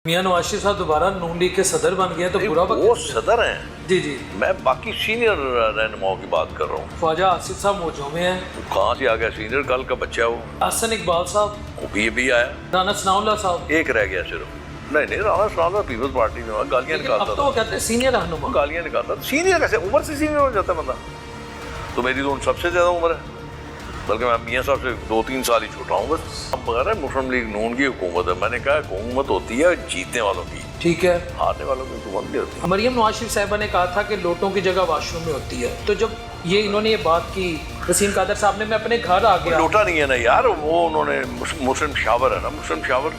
میاں نواز شریف صاحب دوبارہ نون لیگ کے صدر بن گئے تو برا وقت وہ صدر ہیں. جی جی میں باقی سینئر رہنماؤں کی بات کر رہا ہوں. خواجہ آصف صاحب موجود میں ہیں. کہاں سے آ گیا سینئر؟ کل کا بچہ ہے وہ. احسن اقبال صاحب. وہ بھی آیا. رانا ثناء اللہ صاحب. ایک رہ گیا صرف. نہیں رانا ثناء اللہ پیپلز پارٹی میں گالیاں نکالتا اب تو وہ کہتے ہیں سینئر رہنما. گالیاں نکالتا. سینئر کیسے؟ عمر سے سینئر ہو جاتا ہے بندہ. تو میری تو ان سب سے زیادہ عمر ہے، بلکہ میں میاں صاحب سے 2-3 سال ہی چھوٹا ہوں بس. اب بغیر مسلم لیگ نون کی حکومت ہے. میں نے کہا حکومت ہوتی ہے جیتنے والوں کی، ٹھیک ہے. ہارنے والوں کی حکومت نہیں ہوتی. مریم نواز شریف صاحبہ نے کہا تھا کہ لوٹوں کی جگہ واش روم میں ہوتی ہے، تو جب انہوں نے یہ بات کی وسیم قادر صاحب نے، میں اپنے گھر آ گیا. لوٹا نہیں ہے نا یار، وہ انہوں نے مسلم شاور ہے نا، مسلم شاور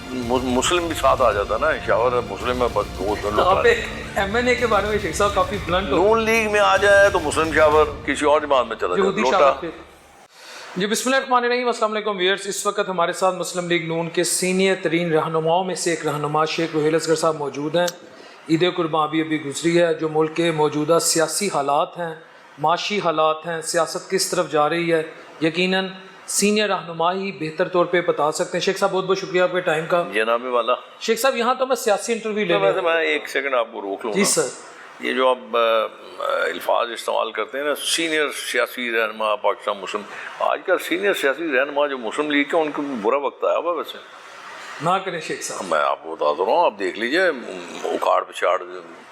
مسلم بھی ساتھ آ جاتا نا. شاور مسلم ہے بس دو آپ ایم این اے کے بارے میں شیخ صاحب کافی بلنٹ ہو. نون لیگ میں آ جائے تو مسلم شاور کسی اور جماعت میں چلا جائے لوٹا. جی بسم اللہ الرحمن الرحیم. السلام علیکم ویئرز. اس وقت ہمارے ساتھ مسلم لیگ نون کے سینئر ترین رہنماؤں میں سے ایک رہنما شیخ روہیل اصغر صاحب موجود ہیں. عید قربان ابھی گزری ہے. جو ملک کے موجودہ سیاسی حالات ہیں، معاشی حالات ہیں، سیاست کس طرف جا رہی ہے، یقیناً سینئر رہنما ہی بہتر طور پہ بتا سکتے ہیں. شیخ صاحب بہت بہت شکریہ آپ کے ٹائم کا. جناب والا شیخ صاحب یہاں تو میں سیاسی انٹرویو لے ویسے میں ایک سیکنڈ آپ کو روک لوں. جی سر. یہ جو آپ الفاظ استعمال کرتے ہیں نا، سینئر سیاسی رہنما پاکستان مسلم، آج کل سینئر سیاسی رہنما جو مسلم لیگ کے ان کو برا وقت آیا ہوا. ویسے نہ کریں شیخ صاحب. میں آپ کو بتا رہا ہوں، آپ دیکھ لیجئے اکھاڑ پچھاڑ.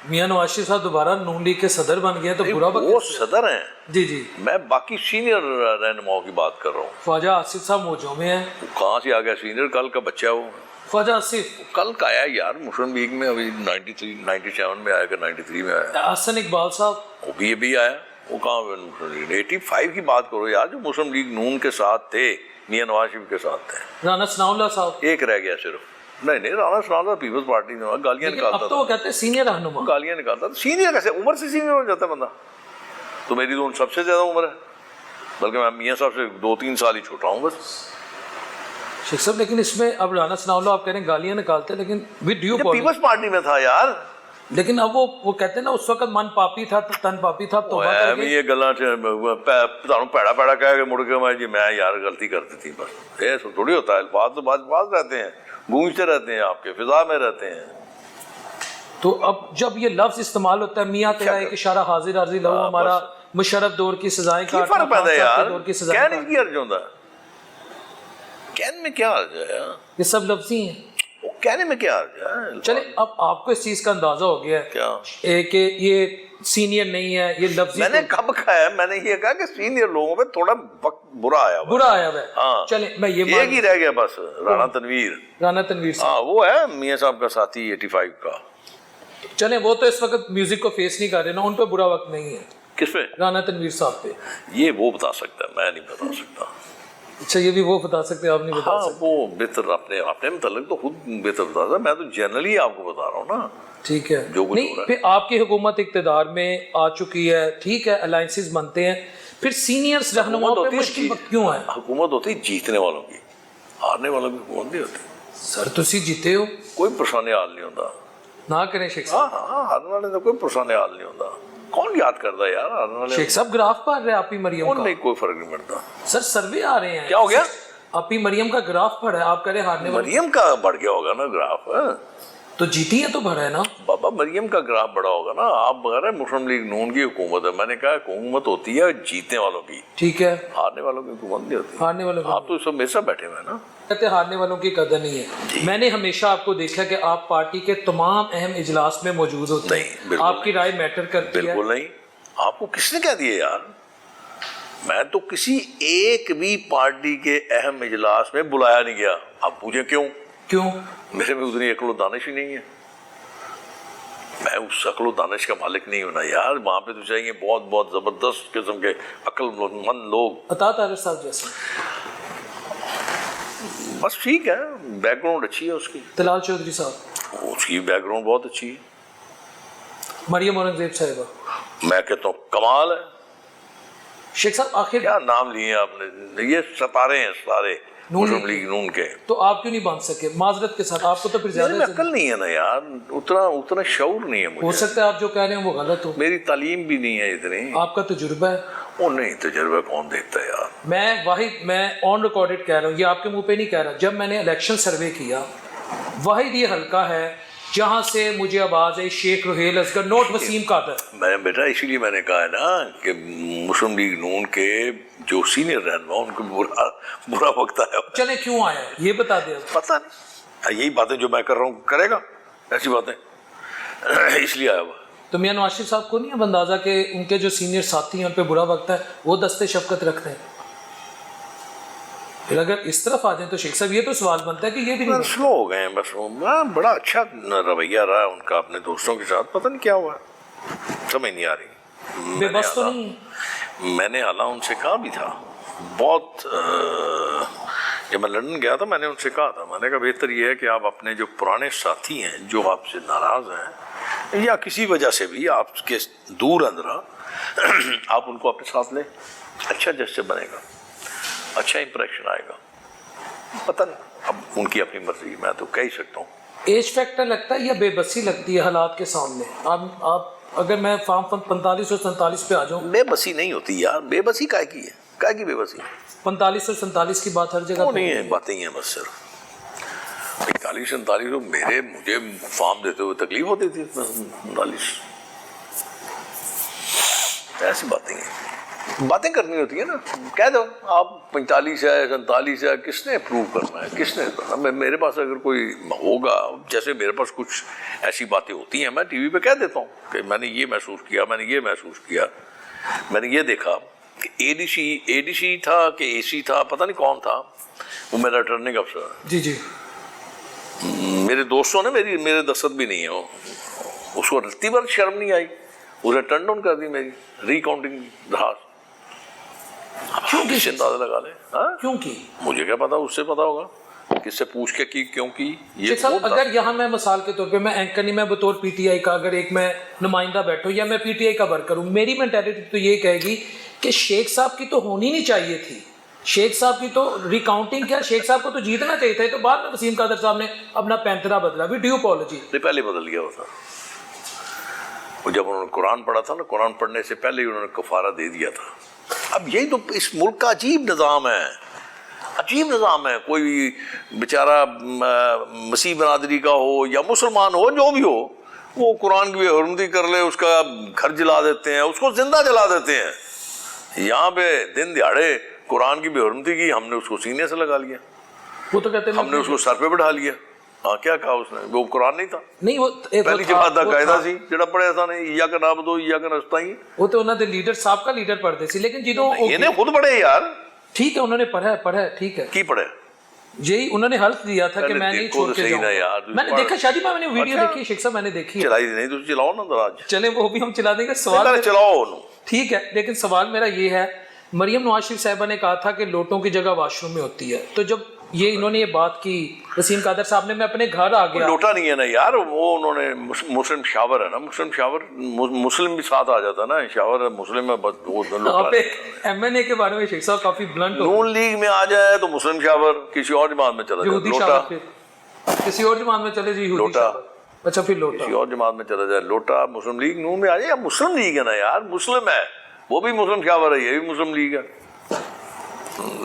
میاں نواز شریف صاحب دوبارہ نون لیگ کے صدر بن گئے تو برا وقت. وہ صدر ہیں. جی جی. میں باقی سینئر رہنماؤں کی بات کر رہا ہوں. خواجہ آصف صاحب موجود میں ہیں. کہاں سے آ گیا سینئر؟ کل کا بچہ ہے وہ. خواجہ آصف کل کا آیا یار مسلم لیگ میں. ابھی 97 میں آیا کہ 93 میں آیا. احسن اقبال صاحب. وہ بھی آیا. وہ کہاں 85 کی بات کرو یار، جو مسلم لیگ نون کے ساتھ تھے، میاں نواز شریف کے ساتھ تھے. رانا ثناء اللہ صاحب. ایک رہ گیا صرف. نہیں رانا ثناء اللہ پیپلز پارٹی میں گالیاں نکالتا اب تو وہ کہتے ہیں سینئر رہنما. گالیاں نکالتا. سینئر کیسے؟ عمر سے سینئر ہو جاتا ہے بندہ. تو میری تو ان سب سے زیادہ عمر ہے، بلکہ میں میاں صاحب سے 2-3 سال ہی چھوٹا ہوں بس. شیخ صاحب لیکن اس میں اب رانا ثناء اللہ آپ کہہ رہے ہیں گالیاں نکالتے ہیں، لیکن ود ڈیو پیپلز پارٹی میں تھا یار. لیکن اب وہ کہتے ہیں نا اس وقت من پاپی تھا تن پاپی تھا. تو یہ گلاں پیڑا کہہ کے مڑ کے میں جی میں یار غلطی کرتی تھی بس. ایسا تھوڑی ہوتا ہے. الفاظ تو باز رہتے ہیں، گونجتے رہتے ہیں، آپ کے فضا میں رہتے ہیں. تو اب جب یہ لفظ استعمال ہوتا ہے میاں تیرا ایک اشارہ حاضر عارضی لہو ہمارا مشرف دور کی سزائیں کا فرق پیدا ہے یار. کہنے کی عرض ہوتا ہے، کہنے میں کیا عرض ہے؟ یہ سب لفظی ہیں. کہنے میں کیا عرض ہے؟ چلے اب آپ کو اس چیز کا اندازہ ہو گیا ہے کیا کہ یہ سینئر نہیں ہے، یہ لفظی. میں نے کب کہا ہے؟ میں نے یہ کہا کہ سینئر لوگوں پہ تھوڑا وقت برا آیا ہے. ہاں چلے میں یہ ایک ہی رہ گیا بس، رانا تنویر. ہاں وہ ہے میاں صاحب کا ساتھی 85 کا. چلیں وہ تو اس وقت میوزک کو فیس نہیں کر رہے نا، ان پہ برا وقت نہیں ہے. کس پہ؟ رانا تنویر صاحب پہ. یہ وہ بتا سکتا ہے، میں نہیں بتا سکتا. اچھا یہ بھی وہ بتا سکتے ہیں، آپ نہیں بتا سکتے. وہ بہتر اپنے متعلق تو خود بہتر بتا سکتا. میں تو جنرلی آپ کو بتا رہا ہوں نا. ٹھیک ہے. نہیں پھر آپ کی حکومت اقتدار میں آ چکی ہے، ٹھیک ہے، الائنسز بنتے ہیں، پھر سینئرز رہنماؤں پہ مشکل وقت کیوں ہے؟ حکومت ہوتی جیتنے والوں کی، ہارنے والوں کی حکومت نہیں ہوتی. سر تسی جیتے ہو، کوئی پرسانے حال نہیں ہوتا. نہ کریں شیخ صاحب. ہاں ہارنے والے تو کوئی پرسانے حال نہیں ہوتا. کون یاد کرتا ہے یار ہارنے والے؟ شیخ صاحب گراف پڑھ رہے ہیں آپ ہی مریم کا. نہیں کوئی فرق نہیں پڑتا سر. سروے آ رہے ہیں. کیا ہو گیا؟ آپ ہی مریم کا گراف پڑھا ہے، آپ کہہ رہے ہارنے والے. مریم کا بڑھ گیا ہوگا نا گراف. تو جیتی ہے تو بڑھا ہے نا بابا. مریم کا گراف بڑا ہوگا نا. آپ بغیر مسلم لیگ نون کی حکومت ہے. میں نے کہا حکومت ہوتی ہے جیتنے والوں کی، ٹھیک ہے، ہارنے والوں کی حکومت نہیں ہوتی. ہارنے والوں آپ تو سب میرے ساتھ بیٹھے ہوئے ہیں نا. کہتے ہارنے والوں کی قدر نہیں ہے. میں نے ہمیشہ آپ کو دیکھا کہ آپ پارٹی کے تمام اہم اجلاس میں موجود ہوتے ہیں. آپ کی رائے میٹر کرتی ہے. بالکل نہیں. آپ کو کس نے کہہ دیا یار؟ میں تو کسی ایک بھی پارٹی کے اہم اجلاس میں بلایا نہیں گیا. آپ پوچھیں کیوں؟ میرے میں اتنی عقل و دانش ہی نہیں ہے. میں اس عقل و دانش کا مالک نہیں ہونا یار. وہاں پہ تو چاہیے بہت بہت زبردست قسم کے عقل مند لوگ. عطا طاہر صاحب جیسے. بس ٹھیک ہے، بیک گراؤنڈ اچھی ہے اس کی. طلال چودھری صاحب، اس کی بیک گراؤنڈ بہت اچھی ہے. مریم اورنگزیب صاحبہ، میں کہتا ہوں کمال ہے. شیخ صاحب آخر کیا نام لیے آپ نے؟ یہ ستارے ہیں سارے مسلم لیگ نون کے. تو آپ کیوں نہیں بن سکے؟ معذرت کے ساتھ آپ کو تو پھر زیادہ عقل نہیں ہے نا یار. اتنا شعور نہیں ہے مجھے. ہو سکتا ہے آپ جو کہہ رہے ہیں وہ غلط ہو. میری تعلیم بھی نہیں ہے اتنی. آپ کا تجربہ ہے. وہ نہیں، تجربہ کون دیکھتا ہے یار. میں آن ریکارڈڈ کہہ رہا ہوں، یہ آپ کے منہ پہ نہیں کہہ رہا. جب میں نے الیکشن سروے کیا، واحد یہ حلقہ ہے جہاں سے مجھے آواز ہے شیخ روہیل اصغر نوٹ وسیم قادر. میں بیٹا اسی لیے میں نے کہا ہے نا کہ مسلم لیگ نون کے جو سینئر رہنما ان کو برا وقت آیا. چلے کیوں آیا یہ بتا دیں. پتہ نہیں, یہی باتیں جو میں کر رہا ہوں کرے گا, ایسی باتیں اس لیے آیا ہوا. تو میاں نواز شریف صاحب کو نہیں اب اندازہ کہ ان کے جو سینئر ساتھی ہیں ان پہ برا وقت ہے, وہ دستے شفقت رکھتے ہیں؟ پھر اگر اس طرف آ جائیں تو شیخ صاحب یہ تو سوال بنتا ہے کہ یہ بھی نہیں سلو ہو گئے ہیں بس. بڑا اچھا رویہ رہا ان کا اپنے دوستوں کے ساتھ, پتہ نہیں کیا ہوا, سمجھ نہیں آ رہی. بے بس تو نہیں. میں نے اعلیٰ ان سے کہا بھی تھا بہت, جب میں لندن گیا تھا میں نے ان سے کہا تھا, میں نے کہا بہتر یہ ہے کہ آپ اپنے جو پرانے ساتھی ہیں جو آپ سے ناراض ہیں یا کسی وجہ سے بھی آپ کے دور اندرا, آپ ان کو اپنے ساتھ لیں, اچھا جسٹر بنے گا, اچھا امپریشن آئے گا. پتہ نہیں اب ان کی اپنی مرضی, میں تو کہہ ہی سکتا ہوں. ایج فیکٹر لگتا ہے یا بے بسی لگتی ہے حالات کے سامنے؟ آپ اگر میں فارم 45 اور 47 پہ آ جاؤں. بے بسی نہیں ہوتی یار, بے بسی کائے کی ہے, کائے کی بے بسی؟ 45 اور 47 کی بات ہر جگہ وہ نہیں ہے, باتیں ہی ہیں بس صرف. 45 47 مجھے فارم دیتے ہوئے تکلیف ہوتی تھی. 45 ایسی باتیں ہیں, باتیں کرنی ہوتی ہیں نا, کہہ دو آپ 45 ہے 47 ہے, کس نے اپروو کرنا ہے, کس نے کرنا. میرے پاس اگر کوئی ہوگا, جیسے میرے پاس کچھ ایسی باتیں ہوتی ہیں میں ٹی وی پہ کہہ دیتا ہوں کہ میں نے یہ محسوس کیا, میں نے یہ محسوس کیا, میں نے یہ دیکھا کہ اے ڈی سی تھا کہ اے سی تھا, پتہ نہیں کون تھا, وہ میرا ریٹرننگ افسر ہے. جی جی. میرے دوستوں نے میرے دستخط بھی نہیں ہے, اس کو رتی بھر شرم نہیں آئی, اسے ٹرن ڈاؤن کر دی میری ریکاؤنٹنگ درخواست. کیوں کس اندازہ لگا لیں, کیوں کی مجھے کیا پتا, اس سے پتا ہوگا کس سے پوچھ کے کی کیوں کی. یہ اگر یہاں میں مثال کے طور پہ میں اینکر نہیں, میں بطور پی ٹی آئی کا اگر ایک میں نمائندہ بیٹھوں یا میں پی ٹی آئی کا ورکر ہوں, میری مینٹیلٹی تو یہ کہے گی کہ شیخ صاحب کی تو ہونی نہیں چاہیے تھی, شیخ صاحب کی تو ریکاؤنٹنگ کیا, شیخ صاحب کو تو جیتنا چاہیے تھا. تو بعد میں وسیم قادر صاحب نے اپنا پینترا بدلا, بھی ڈیو اپالوجی. پہلے بدل گیا ہوتا, وہ جب انہوں نے قرآن پڑھا تھا نا, قرآن پڑھنے سے پہلے ہی انہوں نے کفارہ دے دیا تھا. اب یہی تو اس ملک کا عجیب نظام ہے, عجیب نظام ہے. کوئی بیچارہ مسیح برادری کا ہو یا مسلمان ہو, جو بھی ہو, وہ قرآن کی بے حرمتی کر لے, اس کا گھر جلا دیتے ہیں, اس کو زندہ جلا دیتے ہیں. یہاں پہ دن دیہاڑے قرآن کی بے حرمتی کی, ہم نے اس کو سینے سے لگا لیا, وہ تو کہتے ہیں ہم نے اس کو سر پہ بٹھا لیا. ہاں کیا کہا اس نے, وہ قرآن نہیں تھا, نہیں وہ پہلی جماعت دا قاعدہ سی جڑا پڑھیا تھا نے, یا کا نام دو یا کا نستعین, وہ تو انہوں نے لیڈر صاحب کا لیڈر پڑھتے سی, لیکن جدوں یہ خود پڑھے یار. ٹھیک ہے انہوں نے پڑھا ہے, ٹھیک ہے, کی پڑھے, یہی انہوں نے حلف دیا تھا کہ میں نہیں چھوڑ کے جاؤں گا. میں نے دیکھا شادی میں نے ویڈیو دیکھی شیخ صاحب, میں نے دیکھی. چلائی نہیں تو چلاؤ نا دراج, چلیں وہ بھی ہم چلا دیں گے. سوال چلاؤ ٹھیک ہے, لیکن سوال میرا یہ ہے, مریم نواز شریف صاحبہ نے کہا تھا کہ لوٹوں کی جگہ واش روم میں ہوتی ہے, تو جب یہ انہوں نے یہ بات کی وسیم قادر صاحب نے, میں اپنے گھر آ گیا. لوٹا نہیں ہے نا یار, وہ انہوں نے مسلم شاور ہے نا, مسلم شاور, مسلم بھی ساتھ آ جاتا نا, شاور مسلم ہے بس. وہ آپ ایم این اے کے بارے میں شیخ صاحب کافی بلنٹ ہو, نون لیگ میں آ جائے تو مسلم شاور, کسی اور جماعت میں چلا جائے لوٹا, کسی اور جماعت میں چلے جی لوٹا, اچھا پھر لوٹا, کسی اور جماعت میں چلا جائے لوٹا. مسلم لیگ نون میں آ جائے, مسلم لیگ ہے نا یار, مسلم ہے, وہ بھی مسلم شاور ہے, یہ بھی مسلم لیگ ہے.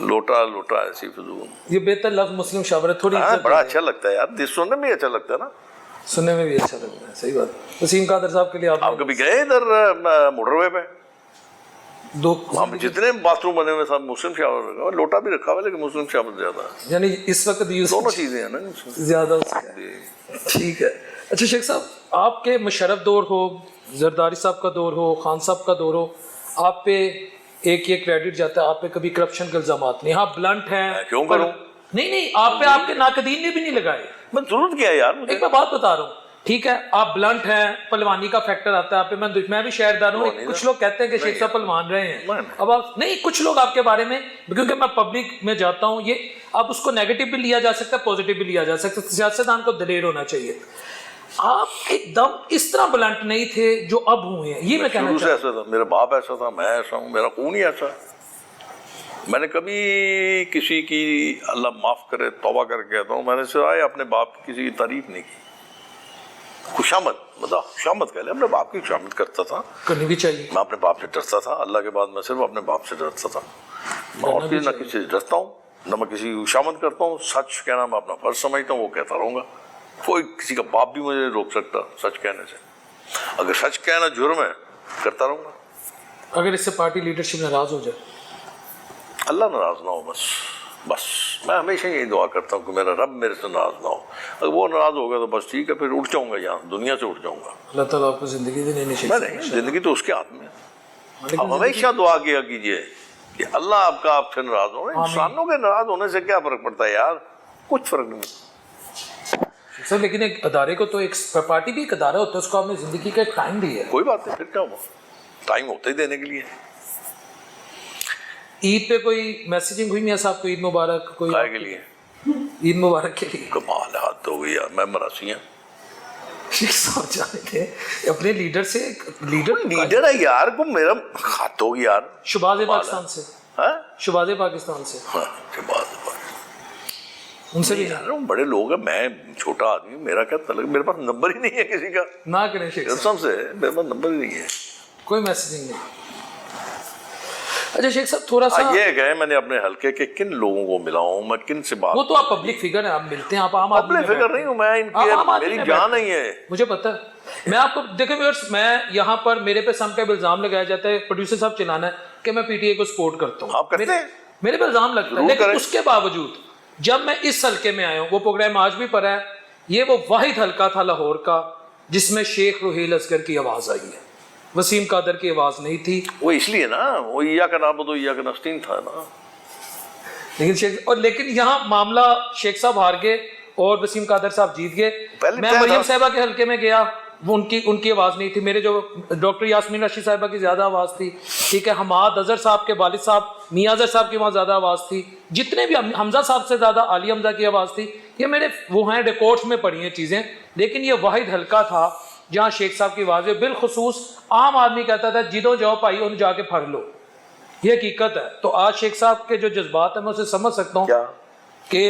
لوٹا ایسی فضول, یہ بہتر لفظ مسلم شاور ہے, تھوڑی بڑا اچھا لگتا ہے یار, سننے میں اچھا لگتا ہے نا, سننے میں بھی اچھا لگتا ہے. صحیح بات. وسیم قادر صاحب کے لیے آپ کبھی گئے ادھر موٹر وے پہ؟ ہم جتنے باتھ روم بنے ہوئے سب مسلم شاور, لوٹا بھی رکھا ہوا لیکن مسلم شاور زیادہ ہے, یعنی اس وقت دونوں چیزیں ہیں نا زیادہ. ٹھیک ہے. اچھا شیخ صاحب, آپ کے مشرف دور ہو, زرداری صاحب کا دور ہو, خان صاحب کا دور ہو, آپ پہ ایک یہ کریڈٹ جاتا ہے, آپ پہ کبھی کرپشن کے الزامات نہیں, ہاں بلنٹ ہیں. کیوں کروں؟ نہیں, آپ پہ آپ کے ناقدین نے بھی نہیں لگائے. میں ضرورت کیا یار, ایک میں بات بتا رہا ہوں, ٹھیک ہے, آپ بلنٹ ہیں, پہلوانی کا فیکٹر آتا ہے آپ پہ, میں بھی شہردار ہوں, کچھ لوگ کہتے ہیں کہ شیخ صاحب پہلوان رہے ہیں, اب آپ نہیں, کچھ لوگ آپ کے بارے میں, کیونکہ میں پبلک میں جاتا ہوں, یہ آپ اس کو نیگیٹو بھی لیا جا سکتا ہے, پازیٹیو بھی لیا جا سکتا ہے, سیاستدان کو دلیر ہونا چاہیے. آپ ایک دم اس طرح بلنٹ نہیں تھے جو اب ہوئے ہیں, یہ میں کہنا چاہتا ہوں. ایسا تھا, میرا باپ ایسا تھا, میں ایسا ہوں, میرا خون ہی ایسا. میں نے کبھی کسی کی, اللہ معاف کرے, توبہ کر کے کہتا ہوں, میں نے سوائے اپنے باپ کی کسی کی تعریف نہیں کی. خوشامد, مطلب خوشامد کہہ لیں, اپنے باپ کی خوشامد کرتا تھا, کرنی بھی چاہیے. میں اپنے باپ سے ڈرتا تھا, اللہ کے بعد میں صرف اپنے باپ سے ڈرتا تھا. میں اور نہ کسی سے ڈرتا ہوں, نہ میں کسی کی خوشامد کرتا ہوں. سچ کہنا میں اپنا فرض سمجھتا ہوں, وہ کہتا رہوں گا. کوئی کسی کا باپ بھی مجھے روک سکتا سچ کہنے سے. اگر سچ کہنا جرم ہے کرتا رہوں گا. اگر اس سے پارٹی لیڈرشپ ناراض ہو جائے؟ اللہ ناراض نہ ہو بس میں ہمیشہ یہی دعا کرتا ہوں کہ میرا رب میرے سے ناراض نہ ہو. اگر وہ ناراض ہوگا تو بس ٹھیک ہے, پھر اٹھ جاؤں گا, یہاں دنیا سے اٹھ جاؤں گا. اللہ تعالیٰ آپ کو زندگی دینے نہیں, زندگی تو اس کے ہاتھ میں ہے. آپ ہمیشہ دعا کیا کیجیے کہ اللہ آپ کا آپ سے ناراض ہو. انسانوں کے ناراض ہونے سے کیا فرق پڑتا ہے یار, کچھ فرق نہیں سر. لیکن ایک ادارے کو تو ایک پارٹی بھی ایک ادارہ ہوتا ہے, اس کو آپ نے زندگی کا ایک ٹائم دیا ہے. کوئی بات نہیں, پھر کیا ہوا, ٹائم ہوتا ہی دینے کے لیے. عید پہ کوئی میسیجنگ ہوئی میاں صاحب کو, عید مبارک کوئی کائے کے لیے؟ عید مبارک کے لیے. کمال حد ہو گئی یار, میں مراسی ہیں. شیخ صاحب جانے تھے اپنے لیڈر سے, لیڈر ہے یار, کو میرا خط ہوگی یار. شہباز پاکستان سے, شہباز پاکستان سے, ان سے بھی بڑے لوگ ہیں. میں چھوٹا آدمی, میرا کیا تعلق, میرے پاس نمبر ہی نہیں ہے کسی کا. نہ کریں شیخ صاحب سے, میرے پاس نمبر ہی نہیں ہے, کوئی میسیجنگ نہیں. اچھا شیخ صاحب تھوڑا سا یہ کہ میں نے اپنے حلقے کے کن لوگوں کو ملا ہوں, میں کن سے بات. وہ تو آپ پبلک فگر ہیں, آپ ملتے ہیں, آپ عام آدمی. پبلک فگر نہیں ہوں میں, ان کی میری جان نہیں ہے. مجھے پتا ہے. میں آپ کو دیکھیں ویورز, میں یہاں پر میرے پہ سم ٹائم الزام لگایا جاتا ہے, پروڈیوسر صاحب چلانا ہے کہ میں پی ٹی اے کو سپورٹ کرتا ہوں. آپ کرتے ہیں, میرے پہ الزام لگتا ہے. لیکن اس کے باوجود جب میں اس حلقے میں آیا ہوں, وہ پروگرام آج بھی پڑا ہے, یہ وہ واحد حلقہ تھا لاہور کا جس میں شیخ روہیل اصغر کی آواز آئی ہے, وسیم قادر کی آواز نہیں تھی. وہ اس لیے نا, وہ ایاک نعبد و ایاک نستعین تھا نا. لیکن یہاں معاملہ شیخ صاحب ہار گئے اور وسیم قادر صاحب جیت گئے. میں مریم صاحبہ کے حلقے میں گیا, وہ ان کی آواز نہیں تھی. میرے جو ڈاکٹر یاسمین رشید صاحبہ کی زیادہ آواز تھی, ٹھیک ہے. حماد اظہر صاحب کے والد صاحب میاں اظہر صاحب کی وہاں زیادہ آواز تھی. جتنے بھی حمزہ صاحب سے زیادہ علی حمزہ کی آواز تھی. یہ میرے وہ ہیں ریکارڈز میں پڑھی ہیں چیزیں. لیکن یہ واحد حلقہ تھا جہاں شیخ صاحب کی آواز ہے. بالخصوص عام آدمی کہتا تھا جدو جاؤ بھائی ان جا کے پھڑ لو, یہ حقیقت ہے. تو آج شیخ صاحب کے جو جذبات ہیں میں اسے سمجھ سکتا ہوں کہ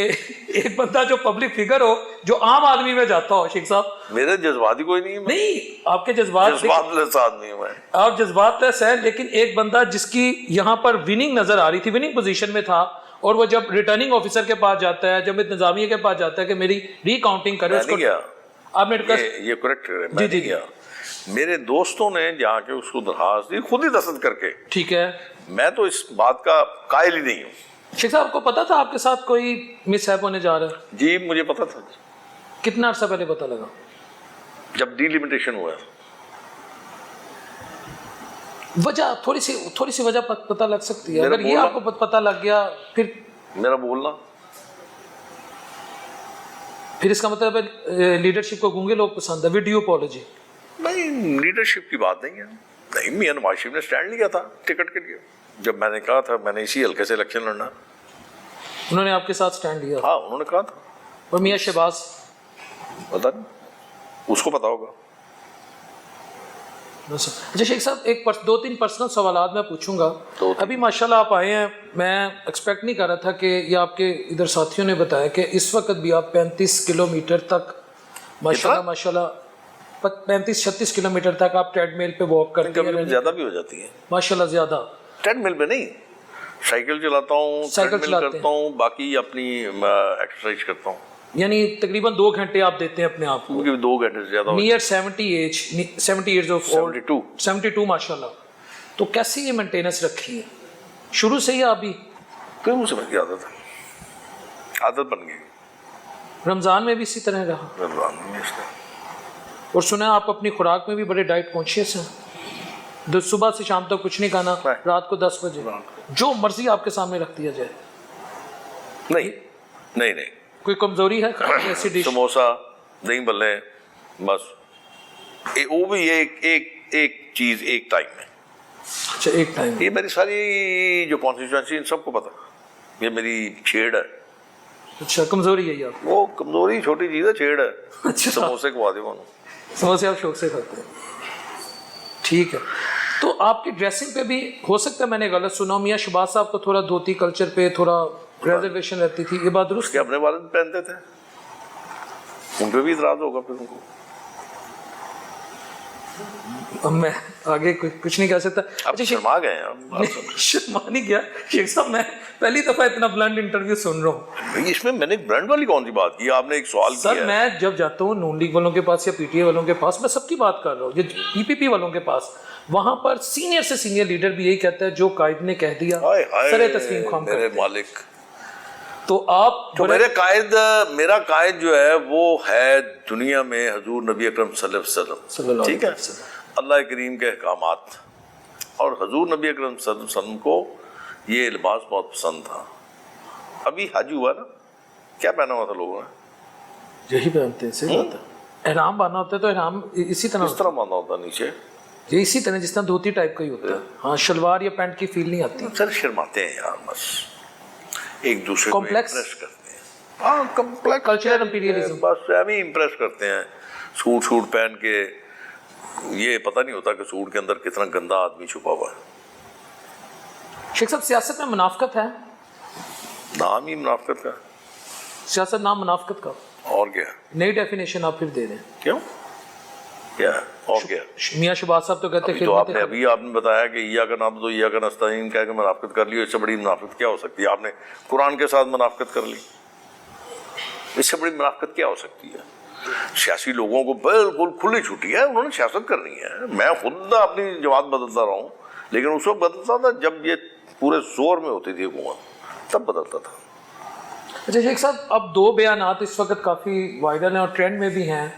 ایک بندہ جو پبلک فگر ہو, جو عام آدمی میں جاتا ہو. شیخ صاحب میرے جذبات ہی کوئی نہیں ہے. نہیں, آپ کے جذبات لیس آدمی ہوں میں, آپ جذبات لیس ہیں. لیکن ایک بندہ جس کی یہاں پر وننگ نظر آ رہی تھی, وننگ پوزیشن میں تھا, اور وہ جب ریٹرننگ آفیسر کے پاس جاتا ہے, جب انتظامیہ کے پاس جاتا ہے کہ میری ری کاؤنٹنگ کرے, اس کو آپ نے یہ کریکٹ ہے. جی جی, میرے دوستوں نے جا کے اس کو درخواست دی خود ہی دستخط کر کے. ٹھیک ہے, میں تو اس بات کا قائل ہی نہیں ہوں. شیخ صاحب کو پتا تھا آپ کے ساتھ کوئی مس ہیپ ہونے جا رہا ہے؟ جی مجھے پتا تھا. کتنا عرصہ پہلے پتا لگا؟ جب ڈیلیمیٹیشن ہوا. وجہ تھوڑی سی وجہ پتہ لگ سکتی ہے. اگر یہ آپ کو پتہ لگ گیا, میرا بولنا, پھر اس کا مطلب ہے لیڈرشپ کو گونگے لوگ پسند ہے. ویڈیو اپولوجی نہیں, لیڈرشپ کی بات نہیں ہے. نہیں, میاں نواز شریف نے سٹینڈ لیا تھا ٹکٹ کے لیے. جب میں نے کہا تھا میں نے اسی حلقے سے الیکشن لڑنا, انہوں نے آپ کے ساتھ سٹینڈ لیا. ہاں انہوں نے کہا تھا. اور میاں شہباز پتا نہیں, اس کو پتا ہوگا. اچھا شیخ صاحب, ایک 2-3 پرسنل سوالات میں پوچھوں گا. ابھی ماشاءاللہ آپ آئے ہیں, میں ایکسپیکٹ نہیں کر رہا تھا کہ یہ آپ کے ادھر ساتھیوں نے بتایا کہ اس وقت بھی آپ 35 کلومیٹر تک ماشاءاللہ 35-36 کلومیٹر تک آپ ٹریڈ میل پہ واک کرتے ہیں. زیادہ بھی ہو جاتی ہے ماشاءاللہ. زیادہ ٹریڈ میل پہ نہیں, سائیکل چلاتا ہوں, سائیکل کرتا ہوں, باقی اپنی ایکسرسائز کرتا ہوں. یعنی تقریباً 2 گھنٹے آپ دیتے ہیں اپنے آپ کو. 2 گھنٹے سے زیادہ. نیئر 70 ایئرز آف اولڈ, 72 ماشاءاللہ. تو کیسی یہ مینٹیننس رکھی ہے شروع سے ہی؟ ابھی کیوں سے میں عادت بن گئی. رمضان میں بھی اسی طرح رہا؟ رمضان میں اس طرح. اور سنا آپ اپنی خوراک میں بھی بڑے ڈائٹ کانشیس ہیں, صبح سے شام تک کچھ نہیں کھانا, رات کو 10 بجے جو مرضی آپ کے سامنے رکھ دیا جائے. نہیں کوئی کمزوری ہے ایسی ڈش؟ سموسا, دہی بلے, بس. وہ بھی ایک چیز ایک ٹائم میں. اچھا, ایک ٹائم. یہ میری ساری جو کانسٹیچوئنسی ان سب کو پتا, یہ میری چھیڑ ہے. اچھا, کمزوری ہے یہ؟ وہ کمزوری چھوٹی چیز ہے, چھیڑ ہے. اچھا, سموسے کھوا دے. سموسے آپ شوق سے کھاتے ہیں, ٹھیک ہے. تو آپ کی ڈریسنگ پہ بھی ہو سکتا ہے میں نے غلط سنا, میاں شہباز صاحب کو تھوڑا دھوتی کلچر پہ تھوڑا ریزرویشن رہتی تھی, یہ بات درست؟ کہ اپنے والد پہنتے تھے, ان پہ بھی اعتراض ہوگا پھر ان کو. اب میں آگے کچھ نہیں کہہ سکتا. اچھا, شرما گئے ہیں. شرما نہیں گیا شیخ صاحب, میں پہلی دفعہ اتنا بلنڈ انٹرویو سن رہا ہوں. اس میں نے برانڈ والی کون سی بات کی؟ آپ نے ایک سوال کیا سر میں جب جاتا ہوں نون لیگ والوں کے پاس یا پی ٹی اے والوں کے پاس, میں سب کی بات کر رہا ہوں, پی پی پی والوں کے پاس, وہاں پر سینئر سے سینئر لیڈر بھی یہی کہتا ہے جو قائد نے کہہ دیا سر تسلیم خام میرے مالک. تو آپ تو میرا قائد جو ہے وہ ہے دنیا میں حضور نبی اکرم صلی اللہ علیہ وسلم, ٹھیک ہے, اللہ کریم کے احکامات. اور حضور نبی اکرم صلی اللہ علیہ وسلم کو یہ لباس بہت پسند تھا. ابھی حج ہوا نا, کیا پہنا ہوا تھا لوگوں نے؟ یہی پہنتے ہیں, صحیح بات ہے. احرام باندھنا ہوتا ہے تو احرام اسی طرح کس طرح باندھنا ہوتا ہے نیچے؟ یہ اسی طرح جس طرح دھوتی ٹائپ کا ہی ہوتا ہے. ہاں, شلوار یا پینٹ کی فیل نہیں آتی. سر شرماتے ہیں یار, بس ایک دوسرے کو کمپلیکس امپریس کرتے ہیں. ہاں کمپلیکس, کلچرل امپیریلزم, بس ہمیں امپریس کرتے ہیں. سوٹ پہن کے یہ پتہ نہیں ہوتا کہ سوٹ کے اندر کتنا گندا آدمی چھپا ہوا ہے. شیخ صاحب سیاست میں منافقت ہے؟ نام ہی منافقت کا. سیاست نام منافقت کا. اور کیا؟ نئی ڈیفینیشن آپ پھر دے دیں. کیوں کیا اور کیا؟ میاں شہباز صاحب تو کہتے ہیں تو آپ نے بتایا کہ ایاک نعبد و ایاک نستعین کہہ کے منافقت کر لی. اس سے بڑی منافقت کیا ہو سکتی ہے؟ آپ نے قرآن کے ساتھ منافقت کر لی. اس سے بڑی منافقت کیا ہو سکتی ہے؟ سیاسی لوگوں کو بالکل کھلی چھٹی ہے, انہوں نے سیاست کرنی ہے. میں خود اپنی جماعت بدلتا رہا ہوں, لیکن اس وقت بدلتا تھا جب یہ پورے زور میں ہوتی تھی حکومت, تب بدلتا تھا. اچھا شیخ صاحب, اب دو بیانات اس وقت کافی وائرل ہیں اور ٹرینڈ میں بھی ہیں.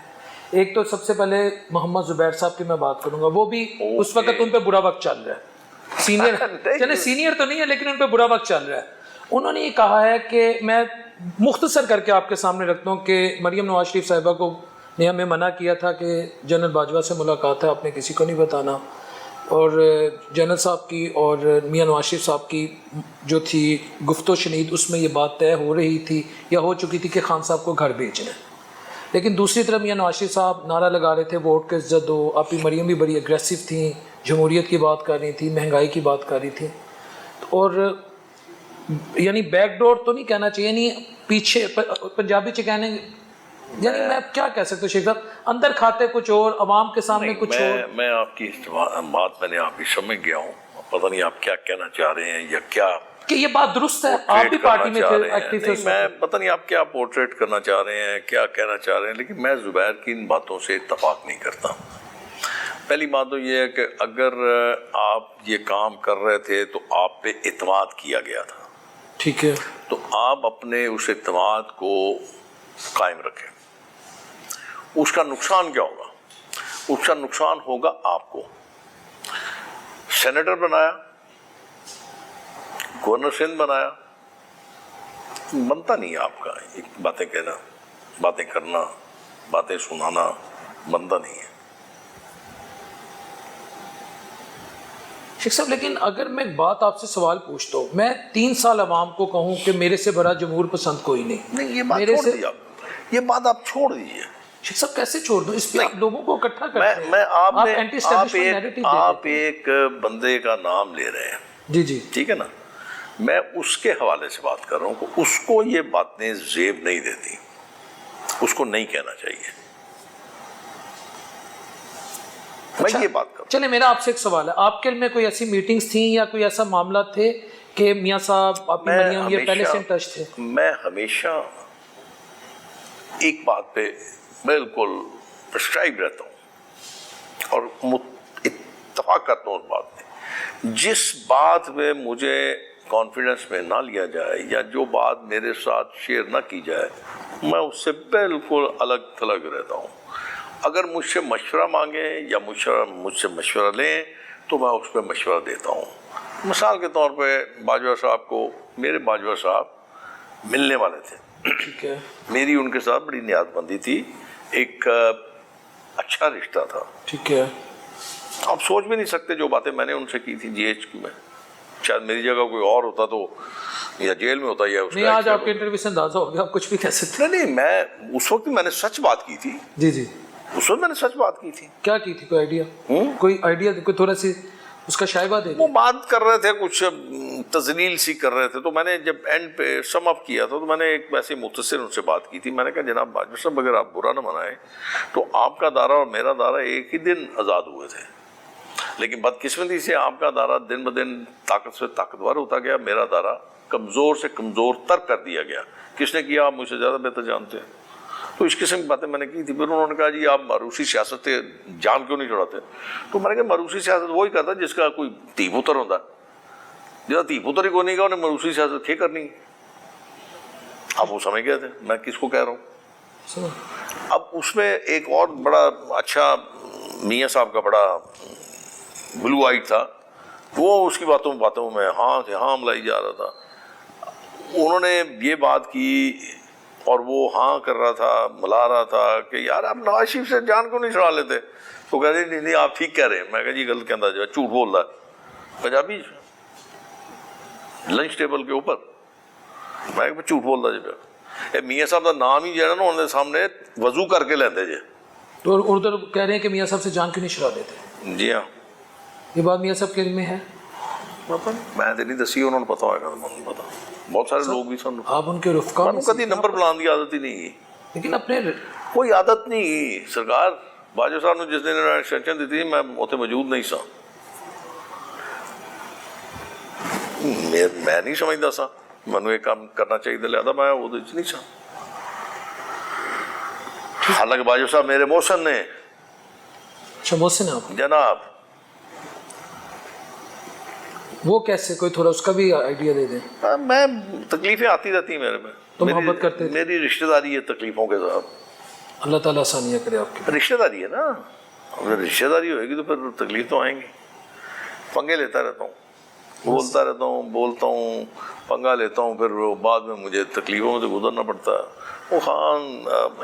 ایک تو سب سے پہلے محمد زبیر صاحب کی میں بات کروں گا, وہ بھی اس وقت ان پہ برا وقت چل رہا ہے. سینئر تو نہیں ہے لیکن ان پہ برا وقت چل رہا ہے. انہوں نے یہ کہا ہے کہ, میں مختصر کر کے آپ کے سامنے رکھتا ہوں, کہ مریم نواز شریف صاحبہ کو نے ہمیں منع کیا تھا کہ جنرل باجوہ سے ملاقات ہے, آپ نے کسی کو نہیں بتانا. اور جنرل صاحب کی اور میاں نواز شریف صاحب کی جو تھی گفت و شنید, اس میں یہ بات طے ہو رہی تھی یا ہو چکی تھی کہ خان صاحب کو گھر بھیجنا ہے. لیکن دوسری طرف میاں نواز شریف صاحب نعرہ لگا رہے تھے ووٹ کے عزت دو. آپ کی مریم بھی بڑی اگریسو تھیں, جمہوریت کی بات کر رہی تھیں, مہنگائی کی بات کر رہی تھیں. اور یعنی بیک ڈور تو نہیں کہنا چاہیے, یعنی پیچھے پنجابی چ کہنے, یعنی میں کیا کہہ سکتا ہوں شیخ صاحب, اندر کھاتے کچھ اور, عوام کے سامنے کچھ اور. میں آپ کی بات میں نے آپ کی سمجھ گیا ہوں, پتہ نہیں آپ کیا کہنا چاہ رہے ہیں یا کیا کہ یہ بات درست ہے. آپ بھی پارٹی میں تھے, ایکٹیو تھے. میں پتہ نہیں آپ کیا پورٹریٹ کرنا چاہ رہے ہیں, کیا کہنا چاہ رہے ہیں, لیکن میں زبیر کی ان باتوں سے اتفاق نہیں کرتا. پہلی بات تو یہ ہے کہ اگر آپ یہ کام کر رہے تھے تو آپ پہ اعتماد کیا گیا تھا, ٹھیک ہے, تو آپ اپنے اس اعتماد کو قائم رکھیں. اس کا نقصان کیا ہوگا؟ اس کا نقصان ہوگا آپ کو. سینیٹر بنایا, گورنر سندھ بنایا, بنتا نہیں آپ کا باتیں کہنا, باتیں کرنا, باتیں سنانا بنتا نہیں ہے. شیخ صاحب لیکن اگر میں ایک بات آپ سے سوال پوچھتا ہوں, میں 3 سال عوام کو کہوں کہ میرے سے بڑا جمہور پسند کوئی نہیں, یہ بات چھوڑ دیجیے, یہ بات آپ چھوڑ دیجیے. شیخ صاحب کیسے چھوڑ دوں, اس پہ آپ لوگوں کو اکٹھا کرتے ہیں. آپ ایک بندے کا نام لے رہے ہیں, جی جی ٹھیک ہے نا, میں اس کے حوالے سے بات کر رہا ہوں کہ اس کو یہ باتیں زیب نہیں دیتی, اس کو نہیں کہنا چاہیے. میں یہ بات کروں. چلے میرا آپ سے ایک سوال ہے, آپ کے علم میں کوئی ایسی میٹنگز تھیں یا کوئی ایسا معاملہ تھے کہ میاں صاحب آپ مریم یہ پہلے سے ٹچ تھے؟ میں ہمیشہ ایک بات پہ بالکل پرسکرائب رہتا ہوں اور اتفاق کرتا ہوں اس بات میں. جس بات میں مجھے کانفیڈنس میں نہ لیا جائے یا جو بات میرے ساتھ شیئر نہ کی جائے, میں اس سے بالکل الگ تھلگ رہتا ہوں. اگر مجھ سے مشورہ مانگیں یا مجھ سے مشورہ لیں تو میں اس پہ مشورہ دیتا ہوں. مثال کے طور پہ باجوہ صاحب کو, میرے باجوہ صاحب ملنے والے تھے, ٹھیک ہے, میری ان کے ساتھ بڑی نیاز بندی تھی, ایک اچھا رشتہ تھا, ٹھیک ہے. آپ سوچ بھی نہیں سکتے جو باتیں میں نے ان سے کی تھی جی ایچ کیو میں. شاید میری جگہ کوئی اور ہوتا تو یا جیل میں ہوتا یا اس نہیں, آج آپ کے انٹرویو سے اندازہ ہو گیا, آپ کچھ بھی کہہ سکتے. نہیں, میں اس وقت میں نے سچ بات کی تھی. جی جی, اس وقت میں نے سچ بات کی تھی. کیا کی تھی, کوئی آئیڈیا؟ کوئی آئیڈیا, کوئی تھوڑا سی اس کا شائبہ دے. وہ بات کر رہے تھے, کچھ تذلیل سی کر رہے تھے, تو میں نے جب اینڈ پہ سم اپ کیا تھا تو میں نے ایک ویسے مختصر ان سے بات کی تھی. میں نے کہا جناب باجوہ صاحب اگر آپ برا نہ منائیں تو آپ کا دارہ اور میرا دارہ ایک ہی دن آزاد ہوئے تھے, لیکن بدقسمتی سے آپ کا ادارہ دن بدن طاقت سے طاقتور ہوتا گیا، میرا ادارہ کمزور سے کمزور تر کر دیا گیا۔ کس نے کیا؟ آپ مجھ سے زیادہ بہتر جانتے ہیں۔ تو اس قسم کی باتیں میں نے کی تھی۔ پھر انہوں نے کہا جی آپ ماروسی سیاست سے جان کیوں نہیں چھڑاتے؟ تو میں نے کہا ماروسی سیاست وہی کرتا جس کا کوئی دھی پتر ہوتا ہے، جہاں دھی پتر ہی کوئی نہیں گا انہیں ماروسی سیاست کیا کرنی ہے؟ اب وہ سمجھ گئے تھے میں کس کو کہہ رہا ہوں۔ اب اس میں ایک اور بڑا اچھا میاں صاحب کا بڑا بلو آئٹ تھا، وہ اس کی باتوں میں ہاں سے ہاں ملائی جا رہا تھا۔ انہوں نے یہ بات کی اور وہ ہاں کر رہا تھا، ملا رہا تھا کہ یار آپ نواز شریف سے جان کیوں نہیں چھڑا لیتے؟ تو کہہ رہے نہیں آپ ٹھیک کہہ رہے ہیں۔ میں کہا جی غلط کہتا جو جھوٹ بول رہا ہے پنجابی لنچ ٹیبل کے اوپر، میں کہ جھوٹ بول رہا جی میاں صاحب کا نام ہی جو ہے نا انہوں نے سامنے وضو کر کے لیندے جی۔ تو ادھر کہہ رہے ہیں کہ میاں صاحب سے جان کیوں نہیں چھڑا دیتے؟ جی ہاں یہ بات میاں صاحب کے علم میں ہے؟ میں تو نہیں دسی، انہوں نے پتا ہوگا، پتا بہت سارے لوگ بھی سن۔ آپ ان کے رفقا میں کبھی نمبر بلان کی عادت ہی نہیں کی، لیکن اپنے کوئی عادت نہیں کی۔ سرکار باجو صاحب نے جس دن ایکسٹینشن دی تھی میں اتنے موجود نہیں سا، میں نہیں سمجھتا سا میں یہ کام کرنا چاہیے، لہذا میں وہ نہیں سا۔ حالانکہ باجو صاحب میرے محسن نے اچھا محسن آپ جناب، وہ کیسے کوئی تھوڑا اس کا بھی آئیڈیا دے دیں۔ میں تکلیفیں آتی رہتی ہیں میرے میں، تو محبت کرتے تھے؟ میری رشتہ داری ہے تکلیفوں کے ساتھ۔ اللہ تعالیٰ آسانیاں کرے آپ کی۔ رشتہ داری ہے نا، اگر رشتہ داری ہوئے گی تو پھر تکلیف تو آئیں گی۔ پنگے لیتا رہتا ہوں، بولتا رہتا ہوں، بولتا ہوں، پنگا لیتا ہوں، پھر بعد میں مجھے تکلیفوں میں سے گزرنا پڑتا ہے۔ وہ خان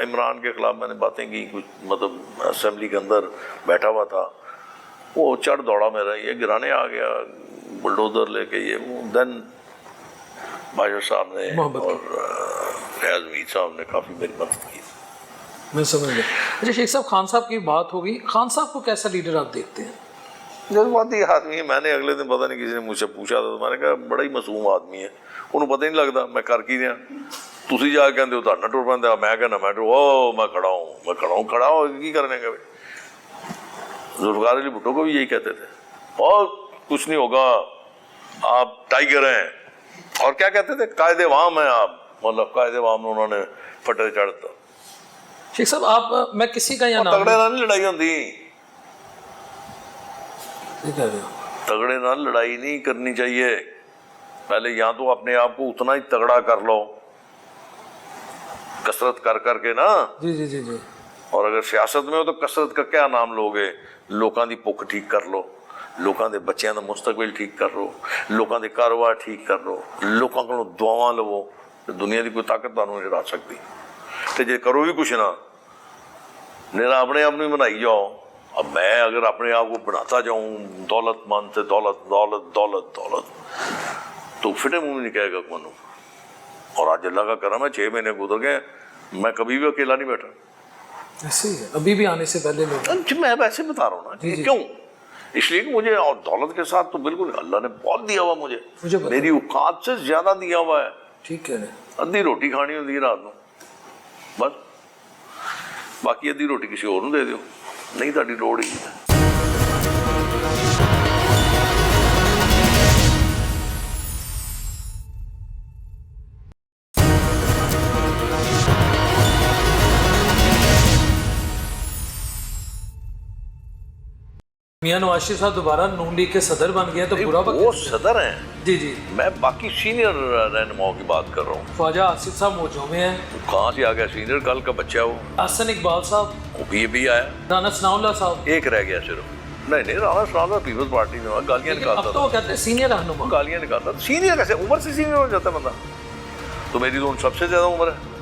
عمران کے خلاف میں نے باتیں کی، کچھ مطلب اسمبلی کے اندر بیٹھا ہوا تھا، وہ چڑھ دوڑا میرا، یہ گرانے آ گیا بلڈوزر لے کے، یہ وہ دین باجو صاحب نے اور فیاض میر صاحب نے کافی میری مدد کی۔ میں سمجھ گیا۔ اچھا شیخ صاحب خان صاحب کی بات ہوگی، خان صاحب کو کیسا لیڈر آپ دیکھتے ہیں؟ جذباتی آدمی ہے۔ میں نے اگلے دن پتہ نہیں کسی نے مجھ سے پوچھا تھا تو میں نے کہا بڑا ہی معصوم آدمی ہے، انہوں پتہ ہی نہیں لگتا میں کر کی رہا، تسی جا کے کہتے ہو تہاڈا ٹر پیندا، میں کہنا میں کھڑا ہوں کی کرنے کا۔ ذوالفقار علی بھٹو کو بھی یہی کہتے تھے، اور کچھ نہیں ہوگا آپ ٹائیگر ہیں، اور کیا کہتے تھے قائد عوام ہیں آپ، مطلب قائد عوام میں انہوں نے پھٹے چڑھتا۔ شیخ صاحب آپ میں کسی کا یا نام تگڑے نہ لڑائی ہوتی، تگڑے نہ لڑائی نہیں کرنی چاہیے، پہلے یا تو اپنے آپ کو اتنا ہی تگڑا کر لو کسرت کر کر کے نا۔ جی جی جی جی۔ اور اگر سیاست میں ہو تو کسرت کا کیا نام لوگے؟ لوکاں دی بھک ٹھیک کر لو، لوکاں دے بچیاں دا مستقبل ٹھیک کر لو، لوکاں دے کاروبار ٹھیک کر لو، لوکاں کو دعاواں لو، دنیا دی کوئی طاقت تانوں نہیں ہرا سکتی۔ تے جے کرو بھی کچھ نہ، میرا اپنے آپ نہیں بنائی جاؤ۔ اب میں اگر اپنے آپ کو بناتا جاؤں دولت مند سے دولت دولت دولت دولت، تو فٹے منہ نہیں کہے گا کونوں۔ اور آج اللہ کا کرم ہے 6 مہینے گزر گئے، میں کبھی بھی اکیلا نہیں بیٹھا۔ ایسے ہی ہے، ابھی بھی آنے سے پہلے لوگ۔ میں ویسے بتا رہا ہوں نا، کیوں؟ اس لیے کہ مجھے اور دولت کے ساتھ تو بالکل اللہ نے بہت دیا ہوا مجھے، میری اوقات سے زیادہ دیا ہوا ہے۔ ٹھیک ہے، ادھی روٹی کھانی ہوتی ہے رات کو بس، باقی ادھی روٹی کسی اور دے دیو، نہیں تاری لوڑ ہی۔ میاں نواز شریف صاحب دوبارہ نون لیگ کے صدر بن گئے تو برا وقت؟ وہ صدر ہیں جی جی، میں باقی سینئر رہنماؤں کی بات کر رہا ہوں۔ خواجہ آصف صاحب موجوں میں ہیں، کہاں سے آ گیا سینئر؟ کل کا بچہ وہ حسن اقبال صاحب، وہ بھی آیا، رانا ثناء اللہ صاحب، ایک رہ گیا صرف۔ نہیں رانا ثناء اللہ پیپلز پارٹی میں گالیاں نکالتا اب تو وہ کہتے ہیں سینئر رہنما، گالیاں نکالتا تھا۔ سینئر کیسے؟ عمر سے سینئر ہو جاتا ہے بندہ، تو میری تو سب سے زیادہ عمر ہے،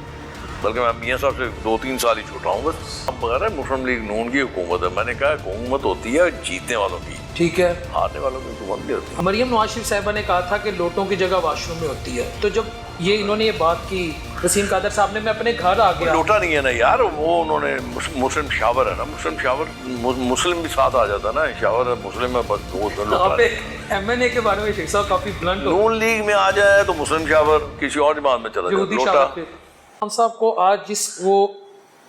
بلکہ میں میاں صاحب سے 2-3 سال ہی چھوٹا ہوں بس۔ اب بغیر مسلم لیگ نون کی حکومت ہے، میں نے کہا حکومت ہوتی ہے جیتنے والوں کی، ٹھیک ہے، ہارنے والوں کی حکومت نہیں ہوتی۔ مریم نواز شریف صاحبہ نے کہا تھا کہ لوٹوں کی جگہ واش روم میں ہوتی ہے، تو جب انہوں نے یہ بات کی وسیم قادر صاحب نے، میں اپنے گھر آ گیا۔ لوٹا نہیں ہے نا یار، وہ انہوں نے مسلم شاور ہے نا، مسلم شاور مسلم بھی ساتھ آ جاتا نا، شاور مسلم میں بس دو آپ ایم این اے کے بارے میں شیخ صاحب کافی بلنٹ ہو، نون لیگ میں آ جائے تو مسلم شاور کسی اور جماعت میں چلا جائے لوٹا۔ خان صاحب کو آج جس وہ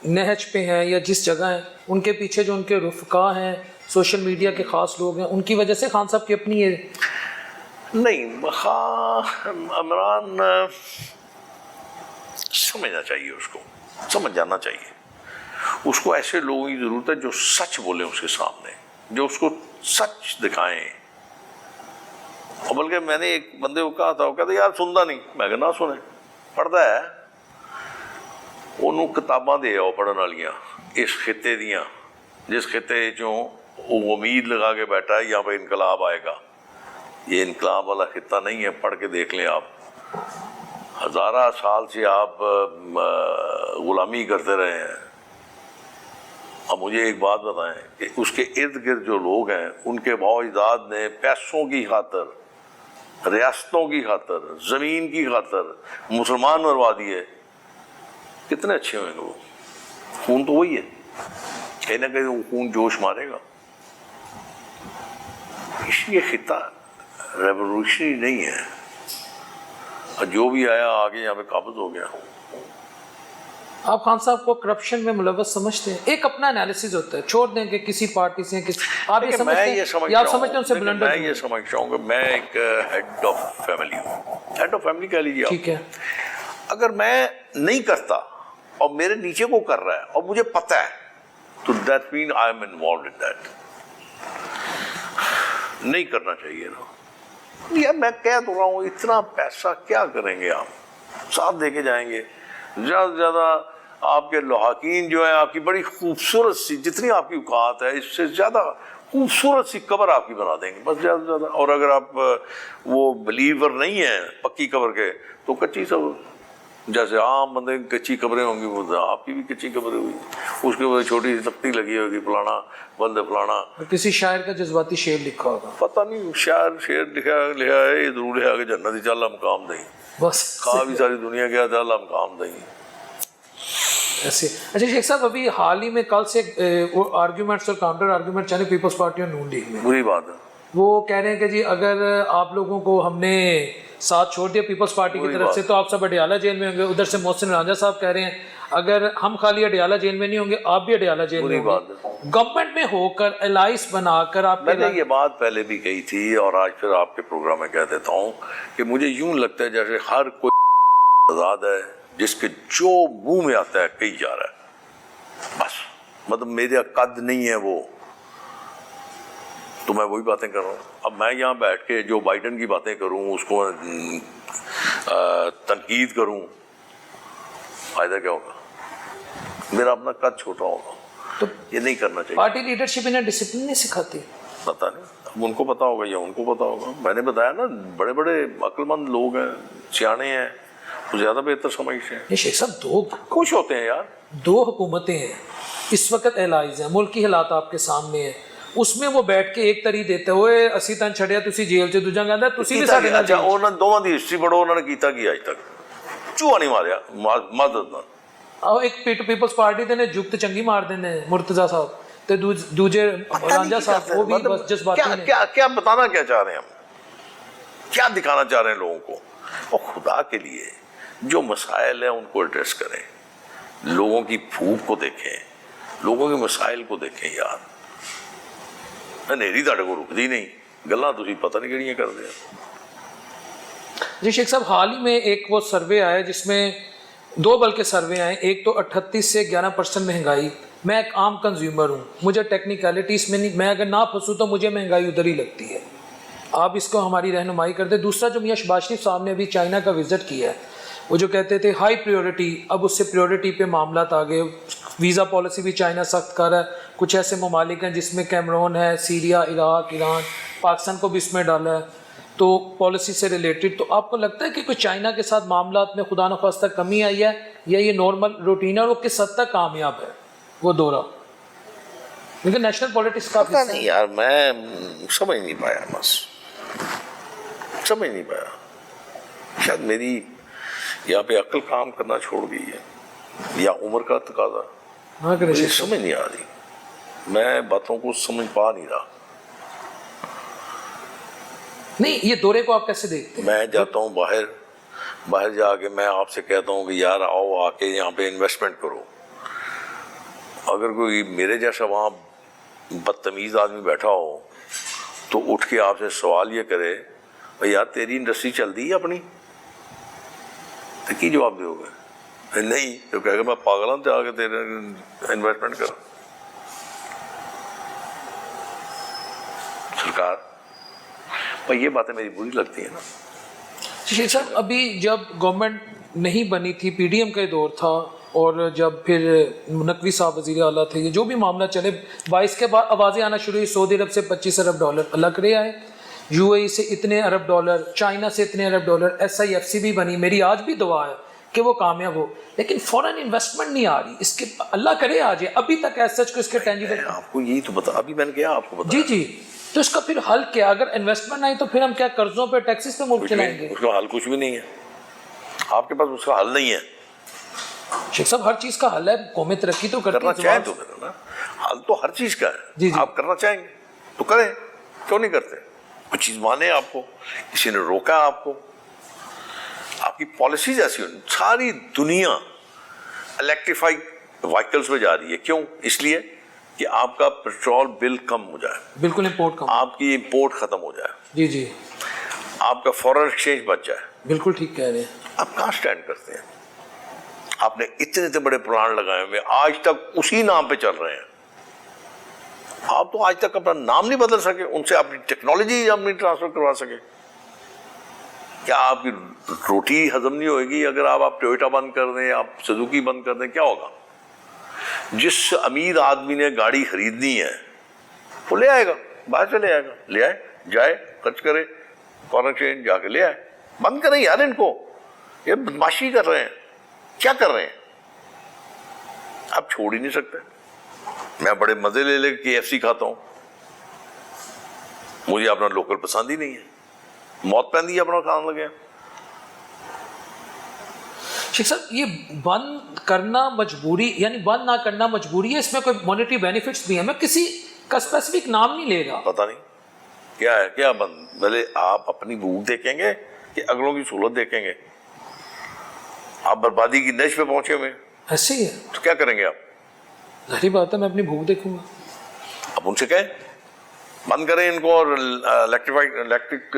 نہج پہ ہیں یا جس جگہ ہیں، ان کے پیچھے جو ان کے رفقا ہیں سوشل میڈیا کے خاص لوگ ہیں، ان کی وجہ سے خان صاحب کی اپنی یہ نہیں، عمران سمجھنا چاہیے، اس کو سمجھ جانا چاہیے، اس کو ایسے لوگوں کی ضرورت ہے جو سچ بولیں اس کے سامنے، جو اس کو سچ دکھائیں. اور بلکہ میں نے ایک بندے کو کہا تھا، وہ کہتا یار سنتا نہیں، میں کہا نہ سنے، پڑھتا ہے. انہوں کتاباں دے آؤ پڑھن والیاں اس خطے دیاں، جس خطے چوں وہ امید لگا کے بیٹھا ہے یہاں پہ انقلاب آئے گا. یہ انقلاب والا خطہ نہیں ہے، پڑھ کے دیکھ لیں آپ. ہزارہ سال سے آپ غلامی کرتے رہے ہیں. اب مجھے ایک بات بتائیں کہ اس کے ارد گرد جو لوگ ہیں ان کے باؤ اجداد نے پیسوں کی خاطر، ریاستوں کی خاطر، زمین کی خاطر مسلمان مروا دیے. کتنے اچھے ہوئیں گے وہ. خون تو وہی ہے، کہیں نہ کہیں وہ خون جوش مارے گا. اس لیے خطہ ریولوشنری نہیں ہے، اور جو بھی آیا آگے یہاں پہ قابض ہو گیا. آپ خان صاحب کو کرپشن میں ملوث سمجھتے ہیں؟ ایک اپنا انالیسز ہوتا ہے، چھوڑ دیں کہ کسی پارٹی سے آپ یہ سمجھتے ہیں یا آپ سمجھتے ہیں ان سے بلنڈر؟ میں یہ سمجھتا ہوں کہ میں ایک ہیڈ آف فیملی ہوں، ہیڈ آف فیملی کہہ لیجیے. ٹھیک ہے. اگر میں نہیں کرتا اور میرے نیچے کو کر رہا ہے اور مجھے پتہ ہے تو that mean I am involved in that. نہیں کرنا چاہیے نا. یار میں کہہ تو رہا ہوں، اتنا پیسہ کیا کریں گے آپ، ساتھ دے کے جائیں گے. زیادہ سے زیادہ آپ کے لوحاقین جو ہیں آپ کی بڑی خوبصورت سی، جتنی آپ کی اوقات ہے اس سے زیادہ خوبصورت سی قبر آپ کی بنا دیں گے بس، زیادہ سے زیادہ. اور اگر آپ وہ بلیور نہیں ہیں پکی قبر کے تو کچی سب، جیسے عام بندے کی کچی قبریں ہوں گی وہ آپ کی بھی کچی قبریں ہوئی، اس کے اوپر چھوٹی سی تختی لگی ہوگی، فلانا بند فلانا. کسی شاعر کا جذباتی شعر لکھا ہوگا، پتہ نہیں شعر لکھا ہے، یہ ضرور ہے کہ جنت چل ہم کام دیں بس کہا بھی ساری دنیا کیا چل ہم کام دیں ایسے. اچھا شیخ صاحب، ابھی حال ہی میں کل سے آرگیومنٹس اور کاؤنٹر آرگیومنٹ چلے پیپلز پارٹی اور نون لیگ میں. بری بات ہے. وہ کہہ رہے ہیں کہ جی اگر آپ لوگوں کو ہم نے ساتھ چھوڑ دیا پیپلز پارٹی کی طرف سے تو آپ سب اڈیالہ جیل میں ہوں گے. ادھر سے محسن رانجھا صاحب کہہ رہے ہیں اگر ہم خالی اڈیالہ جیل میں نہیں ہوں گے آپ بھی اڈیالہ جیل میں ہوں گے. گورنمنٹ میں ہو کر الائنس بنا کر آپ، میں نے یہ بات پہلے بھی کہی تھی اور آج پھر آپ کے پروگرام میں کہہ دیتا ہوں کہ مجھے یوں لگتا ہے جیسے ہر کوئی آزاد ہے جس کے جو منہ میں آتا ہے کہی جا رہا ہے بس. مطلب میرا قد نہیں ہے وہ، تو میں وہی باتیں کر رہا ہوں. اب میں یہاں بیٹھ کے جو بائیڈن کی باتیں کروں، اس کو تنقید کروں، فائدہ کیا ہوگا؟ میرا اپنا قد چھوٹا ہوگا. تو یہ نہیں کرنا چاہیے. پارٹی لیڈرشپ انہیں ڈسپلن نہیں سکھاتی. پتہ نہیں، اب ان کو پتا ہوگا یا ان کو پتا ہوگا. میں نے بتایا نا، بڑے بڑے عقل مند لوگ ہیں، سیانے ہیں، وہ زیادہ بہتر سمجھتے ہیں. یہ شیخ صاحب دو خوش ہوتے ہیں یار. دو حکومتیں ہیں اس وقت الائز ہیں، ملکی حالات آپ کے سامنے ہیں، اس میں وہ بیٹھ کے ایک تری دیتے ہوئے اسی تن چھڑیا تسی جیل سے دوجا کہندا تسی بھی ساڈے نال. اچھا انہاں دوواں دی ہسٹری پڑھو، انہوں نے کیتا کی اج تک؟ چوہا نہیں ماریا مدد نال. آؤ ایک پیپلز پارٹی دے نے جگت چنگی مار دینے مرتضیٰ صاحب تے دوجے رانجھا صاحب، وہ بھی بس جذباتی نے. کیا بتانا کیا چاہ رہے ہیں ہم، کیا دکھانا چاہ رہے ہیں لوگوں کو؟ اور خدا کے لیے جو مسائل ہیں ان کو ایڈریس کریں، لوگوں کی بھوک کو دیکھیں، لوگوں کے مسائل کو دیکھیں. یار نیری تاڑے کو رک دی نہیں، گلاں تسی پتہ نہیں کہڑیاں کر دیا. جی شیخ صاحب، حال ہی میں ایک وہ سروے آیا جس میں دو بلکہ سروے آئے، ایک تو 38 سے 11% مہنگائی. میں ایک عام کنزیومر ہوں، مجھے ٹیکنیکلٹیز میں نہیں، میں اگر نہ پھنسوں تو مجھے مہنگائی ادھر ہی لگتی ہے. آپ اس کو ہماری رہنمائی کر دیں. دوسرا جو میاں شہباز شریف صاحب نے ابھی چائنا کا وزٹ کیا ہے، وہ جو کہتے تھے ہائی پریورٹی، اب اس سے پریورٹی پہ معاملات آ گئے. ویزا پالیسی بھی چائنا سخت کر رہا ہے. کچھ ایسے ممالک ہیں جس میں کیمرون ہے، سیریا، عراق، ایران، پاکستان کو بھی اس میں ڈالا ہے تو پالیسی سے ریلیٹڈ. تو آپ کو لگتا ہے کہ کوئی چائنا کے ساتھ معاملات میں خدا نخواستہ کمی آئی ہے یا یہ نارمل روٹین ہے، اور وہ کس حد تک کامیاب ہے وہ دورہ؟ لیکن نیشنل پولیٹکس کا پتہ نہیں یار، میں سمجھ نہیں پایا، بس سمجھ نہیں پایا. شاید میری یہاں پہ عقل کام کرنا چھوڑ گئی ہے یا عمر کا تقاضا، مجھے سمجھ نہیں آ رہی. میں باتوں کو سمجھ پا نہیں رہا. نہیں، یہ دورے کو آپ کیسے دیکھتے ہیں؟ میں جاتا ہوں باہر جا کے میں آپ سے کہتا ہوں کہ یار آؤ آ کے یہاں پہ انویسٹمنٹ کرو. اگر کوئی میرے جیسا وہاں بدتمیز آدمی بیٹھا ہو تو اٹھ کے آپ سے سوال یہ کرے بھائی یار تیری انڈسٹری چل دی ہے اپنی، تو کی جواب دو گے؟ نہیں تو کہے گا میں پاگل ہوں جا کے تیرے انویسٹمنٹ کروں۔ سرکار بھائی یہ باتیں میری بری لگتی ہیں نا۔ شیخ صاحب ابھی جب گورنمنٹ نہیں بنی تھی، پی ڈی ایم کا دور تھا، اور جب پھر نقوی صاحب وزیر اعلیٰ تھے، یہ جو بھی معاملہ چلے 22 کے بعد آوازیں آنا شروع ہوئی، سعودی عرب سے 25 ارب ڈالر الگ رہے آئے، یو اے ای سے اتنے ارب ڈالر، چائنا سے اتنے ارب dollar, S I F C بھی بنی، میری آج بھی دعا ہے کہ وہ کامیاب ہو، لیکن فورن انویسٹمنٹ نہیں آ رہی، اس کے اللہ کرے آ جائے، ابھی تک ایز سچ کو اس کے ٹینجیبل۔ آپ کو یہی تو بتا، ابھی میں نے کیا آپ کو بتا، جی جی، تو اس کا پھر حل کیا؟ اگر انویسٹمنٹ نہیں تو پھر ہم کیا قرضوں پہ ٹیکسز پہ ملک چلائیں گے؟ اس کا حل کچھ بھی نہیں ہے، آپ کے پاس اس کا حل نہیں ہے۔ شیخ صاحب ہر چیز کا حل ہے، قومی ترقی تو کرنا کرتی چاہیں تو کرو نا، حل تو ہر چیز کا ہے۔ جی جی، آپ کرنا چاہیں گے تو کریں، کیوں نہیں کرتے؟ کوئی چیز مانے آپ کو، کسی نے روکا آپ کو؟ آپ کی پالیسیز ایسی ہونی، ساری دنیا الیکٹریفائڈ وہیکلز میں جا رہی ہے، کیوں؟ اس لیے کہ آپ کا پیٹرول بل کم ہو جائے، بالکل امپورٹ کم، آپ کی امپورٹ ختم ہو جائے، جی جی، آپ کا فورن ایکسچینج بچ جائے۔ بالکل ٹھیک کہہ رہے ہیں۔ آپ کہاں سٹینڈ کرتے ہیں؟ آپ نے اتنے بڑے پلان لگائے ہوئے، آج تک اسی نام پہ چل رہے ہیں، آپ تو آج تک اپنا نام نہیں بدل سکے، ان سے اپنی ٹیکنالوجی ہم نہیں ٹرانسفر کروا سکے۔ کیا آپ کی روٹی ہضم نہیں ہوئے گی اگر آپ ٹویوٹا بند کر دیں، آپ سزوکی بند کر دیں؟ کیا ہوگا؟ جس امیر آدمی نے گاڑی خریدنی ہے وہ لے آئے گا، باہر سے لے آئے گا، لے آئے، جائے خرچ کرے، فورن ایکسچینج جا کے لے آئے۔ بند کریں یار ان کو، یہ بدماشی کر رہے ہیں، کیا کر رہے ہیں؟ آپ چھوڑ ہی نہیں سکتے۔ میں بڑے مزے لے لے کے KFC کھاتا ہوں، مجھے اپنا لوکل پسند ہی نہیں ہے، موت پہندی اپنا کھانے لگے۔ شیخ صاحب یہ بند کرنا مجبوری، یعنی بند نہ کرنا مجبوری ہے، اس میں کوئی مانیٹری بینیفٹس بھی ہیں؟ میں کسی کا اسپیسیفک نام نہیں لے رہا، پتہ نہیں کیا ہے، کیا بند؟ پہلے آپ اپنی بھوک دیکھیں گے کہ اگلوں کی سہولت دیکھیں گے؟ آپ بربادی کی نش پہ پہنچے ہوئے، ایسے ہی ہے، تو کیا کریں گے آپ؟ ظاہری بات ہے میں اپنی بھوک دیکھوں گا۔ اب ان سے کہیں بند کریں ان کو اور الیکٹرک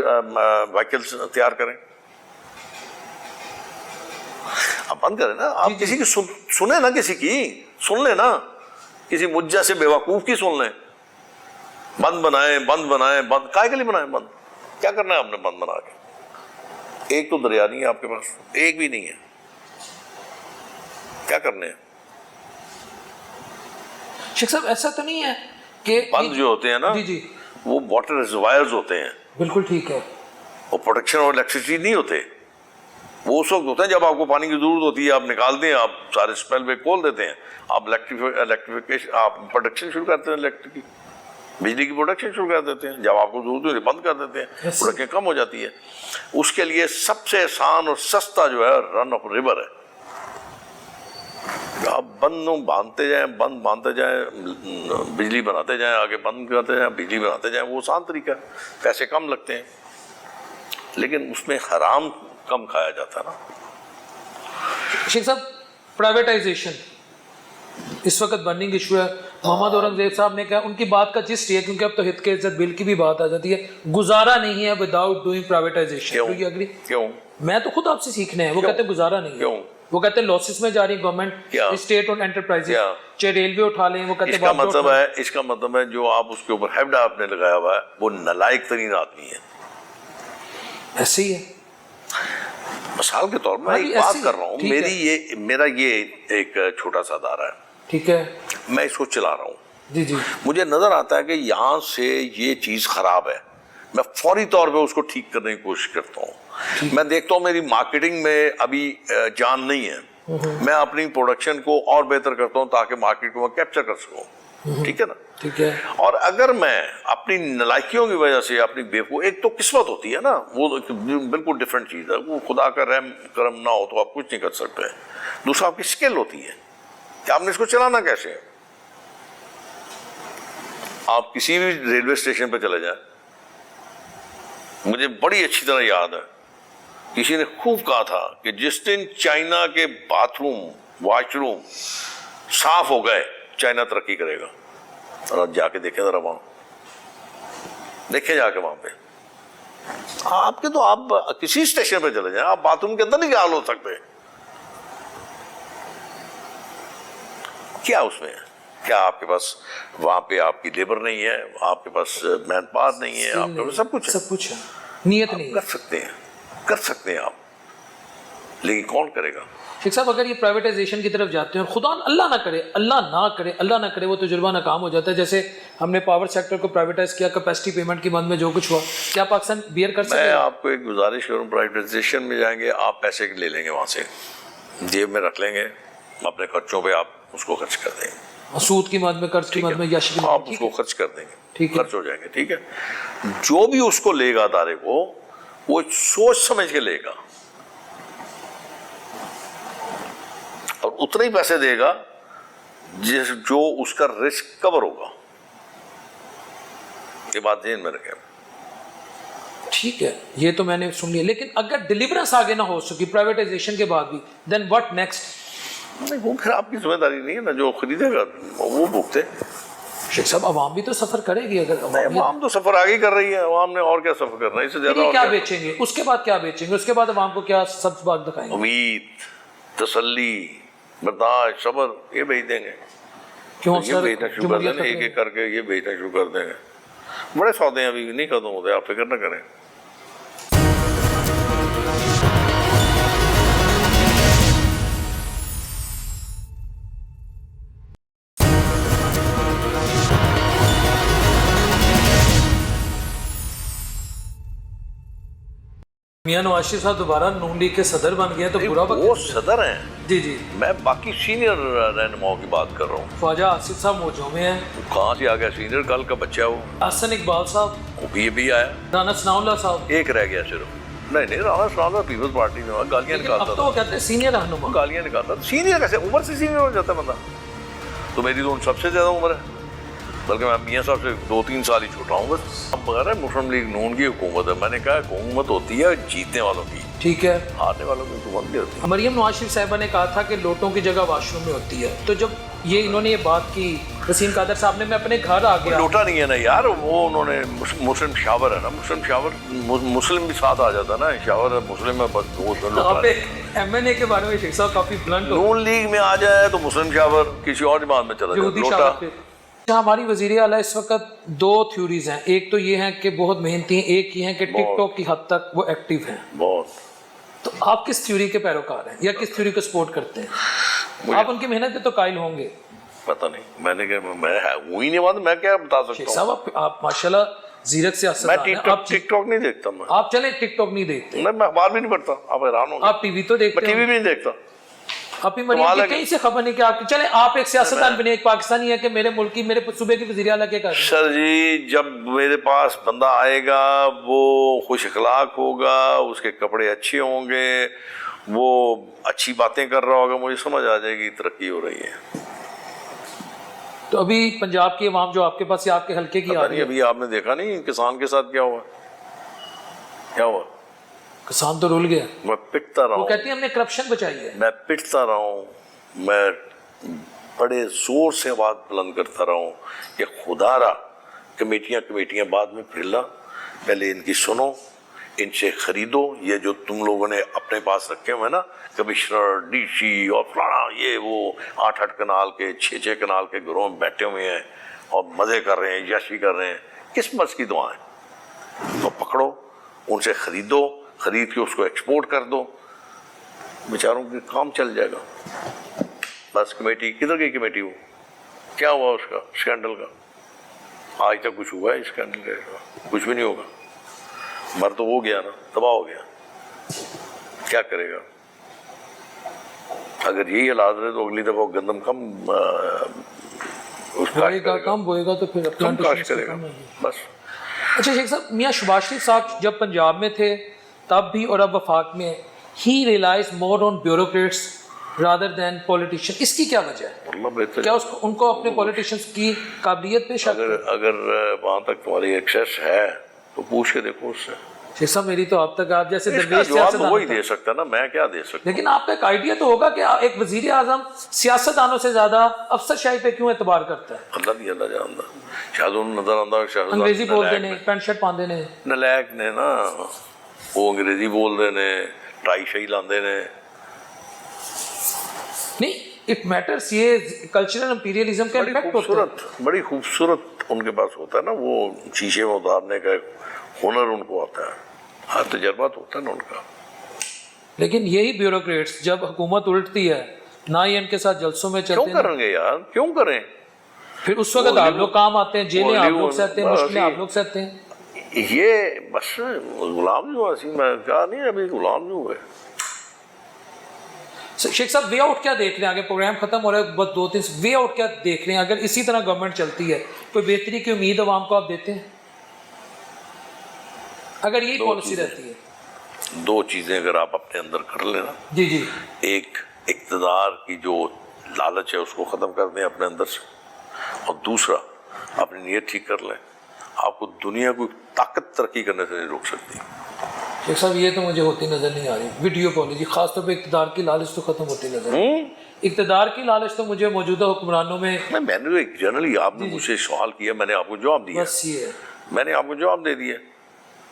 وہیکلس تیار کریں، آپ بند کریں نا۔ آپ کسی کی سنیں نا، کسی کی سن لیں نا، کسی مجھے سے بیوقوف کی سن لیں۔ بند بنائیں، بند بنائیں، بند کائے کے لیے بنائیں؟ بند کیا کرنا ہے آپ نے بند بنا کے؟ ایک تو دریا نہیں ہے آپ کے پاس، ایک بھی نہیں ہے، کیا کرنے ہیں؟ شیخ صاحب ایسا تو نہیں ہے کہ بند جو ہوتے ہیں نا، جی جی وہ واٹر ریزروائرز ہوتے ہیں، بالکل ٹھیک ہے، وہ پروڈکشن اور الیکٹریسٹی نہیں ہوتے، وہ اس وقت ہوتے ہیں جب آپ کو پانی کی ضرورت ہوتی ہے، آپ نکالتے ہیں، آپ سارے اسپیل وے کھول دیتے ہیں، آپ الیکٹریفیکیشن، آپ پروڈکشن شروع کرتے ہیں، الیکٹرک کی بجلی کی پروڈکشن شروع کر دیتے ہیں، جب آپ کو ضرورت ہوتی ہے بند کر دیتے ہیں، پروڈکشن کم ہو جاتی ہے۔ اس کے لیے سب سے آسان اور سستا جو ہے رن آف ریور ہے، آپ بند باندھتے جائیں، بند باندھتے جائیں، بجلی بناتے جائیں، آگے بند کرتے جائیں، بجلی بناتے جائیں، وہ آسان طریقہ ہے، پیسے کم لگتے ہیں، لیکن اس میں حرام کم کھایا جاتا ہے نا۔ شیخ صاحب پرائیویٹائزیشن اس وقت برننگ ایشو ہے، محمد اورنگزیب صاحب نے کہا، ان کی بات کا جسٹ یہ، کیونکہ اب تو ہت کے عزت بل کی بھی بات آ جاتی ہے، گزارا نہیں ہے without doing privatisation. Do you agree? کیوں؟ میں تو خود آپ سے سیکھنا ہے، وہ کہتے ہیں گزارا نہیں ہے، کیوں؟ وہ کہتے ہیں لاسز میں جا رہی گورنمنٹ، اسٹیٹ اور انٹرپرائز، چاہے ریلوے اٹھا لیں، وہ کہتے ہیں اس کا مطلب ہے جو آپ اس کے اوپر ہیڈ آپ نے لگایا ہوا ہے وہ نالائق ترین آدمی ہے۔ ایسے ہی ہے، مثال کے طور پر میں ایک بات کر رہا ہوں، میرا یہ ایک چھوٹا سا ادارہ ہے، ٹھیک ہے، میں اس کو چلا رہا ہوں، جی جی، مجھے نظر آتا ہے کہ یہاں سے یہ چیز خراب ہے، میں فوری طور پہ اس کو ٹھیک کرنے کی کوشش کرتا ہوں۔ میں دیکھتا ہوں میری مارکیٹنگ میں ابھی جان نہیں ہے، میں اپنی پروڈکشن کو اور بہتر کرتا ہوں تاکہ مارکیٹ کو میں کیپچر کر سکوں، ٹھیک ہے نا؟ ٹھیک ہے، اور اگر میں اپنی نالائکیوں کی وجہ سے اپنی ایک تو قسمت ہوتی ہے نا، وہ بالکل ڈفرینٹ چیز ہے، وہ خدا کا رحم کرم نہ ہو تو آپ کچھ نہیں کر سکتے۔ دوسرا آپ کی اسکل ہوتی ہے کہ آپ نے اس کو چلانا کیسے ہے۔ آپ کسی بھی ریلوے اسٹیشن پہ چلے جائیں، مجھے بڑی اچھی طرح یاد ہے کسی نے خوب کہا تھا کہ جس دن چائنا کے باتھ روم واش روم صاف ہو گئے چائنا ترقی کرے گا۔ اور آپ جا کے دیکھیں ذرا وہاں، دیکھیں جا کے وہاں پہ آپ کے تو آپ کسی اسٹیشن پہ چلے جائیں، آپ باتھ روم کے اندر نہیں حال ہو سکتے. کیا اس میں ہے؟ کیا آپ کے پاس وہاں پہ آپ کی لیبر نہیں ہے، آپ کے پاس مین پاور نہیں ہے، آپ کے پاس سب کچھ ہے، سب کچھ ہے، نیت نہیں کر سکتے ہیں آپ، لیکن کون کرے گا؟ شیخ صاحب اگر یہ پرائیویٹائزیشن کی طرف جاتے ہیں، خدا اللہ نہ کرے وہ تجربہ ناکام ہو جاتا ہے، جیسے ہم نے پاور سیکٹر کو پرائیویٹائز کیا، کیپیسٹی پیمنٹ کی بند میں جو کچھ ہوا، کیا پاکستان بیئر کر سکے؟ میں آپ کو ایک گزارش کروں، پرائیویٹائزیشن میں جائیں گے آپ پیسے لے لیں گے وہاں سے، جیب میں رکھ لیں گے، اپنے خرچوں پہ آپ اس کو خرچ کر دیں گے، سود کی مد میں، قرض کی مد میں، یش کی مد میں، آپ اس کو خرچ کر دیں گے، خرچ ہو جائیں گے. ٹھیک ہے، جو بھی اس کو لے گا ادارے کو وہ سوچ سمجھ کے لے گا اور اتنے ہی پیسے دے گا جو اس کا رسک کور ہوگا. یہ بات ذہن میں رکھیں. ٹھیک ہے، یہ تو میں نے سن لیا، لیکن اگر ڈیلیورنس آگے نہ ہو سکی پرائیویٹائزیشن کے بعد بھی، دین واٹ نیکسٹ؟ نہیں، وہ پھر آپ کی ذمہ داری نہیں ہے نا، جو خریدے گا وہ بھگتے. شیخ صاحب عوام بھی تو سفر کرے گی، اگر عوام تو سفر آگے کر رہی ہے، عوام نے اور کیا سفر کرنا ہے، اس سے زیادہ کیا بیچیں گے، اس کے بعد کیا بیچیں گے، اس کے بعد عوام کو کیا سبز باغ دکھائیں گے؟ امید، تسلی، برداشت، صبر، یہ بیچ دیں گے. کیوں یہ سر؟ بیچنا شروع کر دیں گے، ایک ایک کر کے یہ بیچنا شروع کر دیں گے. بڑے سودے ابھی نہیں ختم ہوتے، آپ فکر نہ کریں. میاں نواز شریف صاحب دوبارہ نون لیگ کے صدر بن گئے تو برا وہ صدر ہیں، جی میں باقی سینئر رہنماؤں کی بات کر رہا ہوں. خواجہ آصف صاحب موجود میں ہیں، کہاں سے آ گیا سینئر، کل کا بچہ وہ حسن اقبال صاحب، وہ بھی آیا، رانا ثناء اللہ صاحب، ایک رہ گیا صرف. نہیں رانا ثناء اللہ پیپلز پارٹی میں گالیاں نکالتا اب تو وہ کہتے ہیں سینئر رہنما، گالیاں نکالتا تھا. سینئر کیسے، عمر سے سینئر ہو جاتا ہے بندہ؟ تو میری تو ان سب سے زیادہ عمر ہے، بلکہ میں میاں صاحب سے 2-3 سال ہی چھوٹا ہوں بس. اب بغیر مسلم لیگ نون کی حکومت ہے، میں نے کہا حکومت ہوتی ہے جیتنے والوں کی، ٹھیک ہے، ہارنے والوں کی حکومت نہیں ہوتی. مریم نواز شریف صاحبہ نے کہا تھا کہ لوٹوں کی جگہ واش روم میں ہوتی ہے، تو جب یہ انہوں نے یہ بات کی وسیم قادر صاحب نے، میں اپنے گھر آ گیا. لوٹا نہیں ہے نا یار، وہ انہوں نے مسلم شاور ہے نا، مسلم شاور، مسلم بھی ساتھ آ جاتا نا، شاور مسلم میں بس وہ آپ ایم این اے کے بارے میں شیخ صاحب کافی بلنٹ ہو، نون لیگ میں آ جائے تو مسلم شاور کسی اور جماعت میں چلا جائے لوٹا. ہماری وزیر اعلیٰ اس وقت 2 تھیوریز ہیں، ایک تو یہ ہے کہ بہت محنتی ہیں، ایک یہ ہے کہ ٹک ٹاک کی حد تک وہ ایکٹیو ہیں. بہت. تو آپ کس تھیوری کے پیروکار ہیں یا کس تھیوری کو سپورٹ کرتے ہیں؟ آپ ان کی محنت پہ تو قائل ہوں گے. پتہ نہیں، میں نے کہا میں ہوئی نہیں بات، میں کیا بتا سکتا ہوں. صاحب آپ ماشاءاللہ زیرک سیاستدان ہیں. میں ٹک ٹاک نہیں دیکھتا. میں آپ چلیں ٹک ٹاک نہیں دیکھتے، میں اخبار بھی نہیں پڑھتا، آپ حیران ہوں گے. آپ ٹی وی تو دیکھتے میں ٹی وی ہیں، بھی نہیں دیکھتا. آپ ہی مریم کی کہیں سے خبر نہیں کہ آپ چلیں آپ ایک سیاستدان بنے، ایک پاکستانی ہے کہ میرے ملک کی میرے صوبے کی وزیر اعلیٰ کیا کہتے ہیں؟ سر جی جب میرے پاس بندہ آئے گا وہ خوش اخلاق ہوگا، اس کے کپڑے اچھے ہوں گے، وہ اچھی باتیں کر رہا ہوگا، مجھے سمجھ آ جائے گی ترقی ہو رہی ہے. تو ابھی پنجاب کی عوام جو آپ کے پاس یا آپ کے حلقے کی آ رہی ہے، ابھی آپ نے دیکھا نہیں کسان کے ساتھ کیا ہوا، کیا ہوا؟ کسان تو رول گیا. میں پٹتا رہا وہ ہوں، کہتے ہیں ہم نے کرپشن بچائی ہے. میں پٹتا رہا ہوں، میں بڑے زور سے آواز بلند کرتا رہا ہوں کہ خدا را کمیٹیاں بعد میں پھیلا، پہلے ان کی سنو، ان سے خریدو. یہ جو تم لوگوں نے اپنے پاس رکھے ہوئے نا کمشنر، ڈی سی اور فلانا، یہ وہ 8 کنال کے 6 کنال کے گروہ میں بیٹھے ہوئے ہیں اور مزے کر رہے ہیں، یاشی کر رہے ہیں. کس مرض کی دعائیں؟ تو پکڑو ان سے، خریدو، خرید کے اس کو ایکسپورٹ کر دو، بیچاروں کے کام چل جائے گا. بس کمیٹی کدھر گئی کمیٹی؟ وہ کیا ہوا اس کا اسکینڈل کا؟ آج تک کچھ ہوا ہے اسکینڈل کا؟ کچھ بھی نہیں ہوگا. مر تو وہ گیا نا، تباہ ہو گیا. کیا کرے گا؟ اگر یہی حالات رہے تو اگلی دفعہ گندم کم بوئے گا تو پھر کاشت کرے گا بس. اچھا شیخ صاحب، میاں شہباز شریف صاحب جب پنجاب میں تھے تب بھی اور اب وفاق میں، ہی ریلائز مور آن بیوروکریٹس رادر دین پولیٹیشین، اس کی کیا وجہ ہے؟ اللہ بہتر. کیا ان کو اپنے پولیٹیشنز کی قابلیت پہ شک ہے؟ اگر وہاں تک تمہاری ایکسیس ہے تو پوچھ کے دیکھو اس سے. شیخ صاحب میری تو اب تک آپ جیسے اس کا درویش جواب سیاستدان وہی دے سکتا نا، میں کیا دے سکتا. لیکن آپ کا ایک آئیڈیا تو ہوگا کہ ایک وزیر اعظم سیاستدانوں سے زیادہ افسر شاہی پہ کیوں اعتبار کرتا ہے؟ اللہ نہیں اللہ جانتا. شاید انہوں نظر آتا شاید انگریزی بولتے نے، پینٹ شرٹ پاندے نے. نلائق نے نا وہ، انگریزی بول رہے نے، ٹائی شائی لاندے نے. نہیں اٹ میٹرس، یہ کلچرل امپیریلزم کا امپیکٹ ہوتا ہے. بڑی خوبصورت ان کے پاس ہوتا ہے نا وہ شیشے میں اتارنے کا ہنر ان کو آتا ہے، ہر تجربہ تو ہوتا ہے نا ان کا. لیکن یہی بیوروکریٹس جب حکومت الٹتی ہے نہ ہی ان کے ساتھ جلسوں میں کیوں چلتے ہیں، کریں گے یار، کیوں کریں؟ پھر اس وقت آپ لوگ کام آتے ہیں، جیلیں آپ لوگ سہتے ہیں، مشکلیں آپ لوگ سہتے ہیں. یہ بس غلام جو اسی میں کہا نہیں ابھی غلام جو ہوئے. شیخ صاحب وے آؤٹ کیا دیکھ رہے ہیں؟ آگے پروگرام ختم ہو رہا ہے، بس 2-3 وے آؤٹ کیا دیکھ رہے ہیں؟ اگر اسی طرح گورنمنٹ چلتی ہے کوئی بہتری کی امید عوام کو آپ دیتے ہیں اگر یہی پالیسی رہتی ہے؟ دو چیزیں اگر آپ اپنے اندر کر لینا، جی جی، ایک اقتدار کی جو لالچ ہے اس کو ختم کر دیں اپنے اندر سے، اور دوسرا اپنی نیت ٹھیک کر لیں، آپ کو دنیا کو طاقت ترقی کرنے سے نہیں روک سکتی. شیخ صاحب یہ تو مجھے ہوتی نظر نہیں آ رہی ویڈیو پالیسی، خاص طور پہ اقتدار کی لالچ تو ختم ہوتی نظر نہیں. اقتدار کی لالچ تو مجھے موجودہ حکمرانوں میں، میں نے جنرلی آپ نے مجھ سے سوال کیا، میں نے آپ کو جواب دیا، بس یہ ہے. میں نے آپ کو جواب دے دیا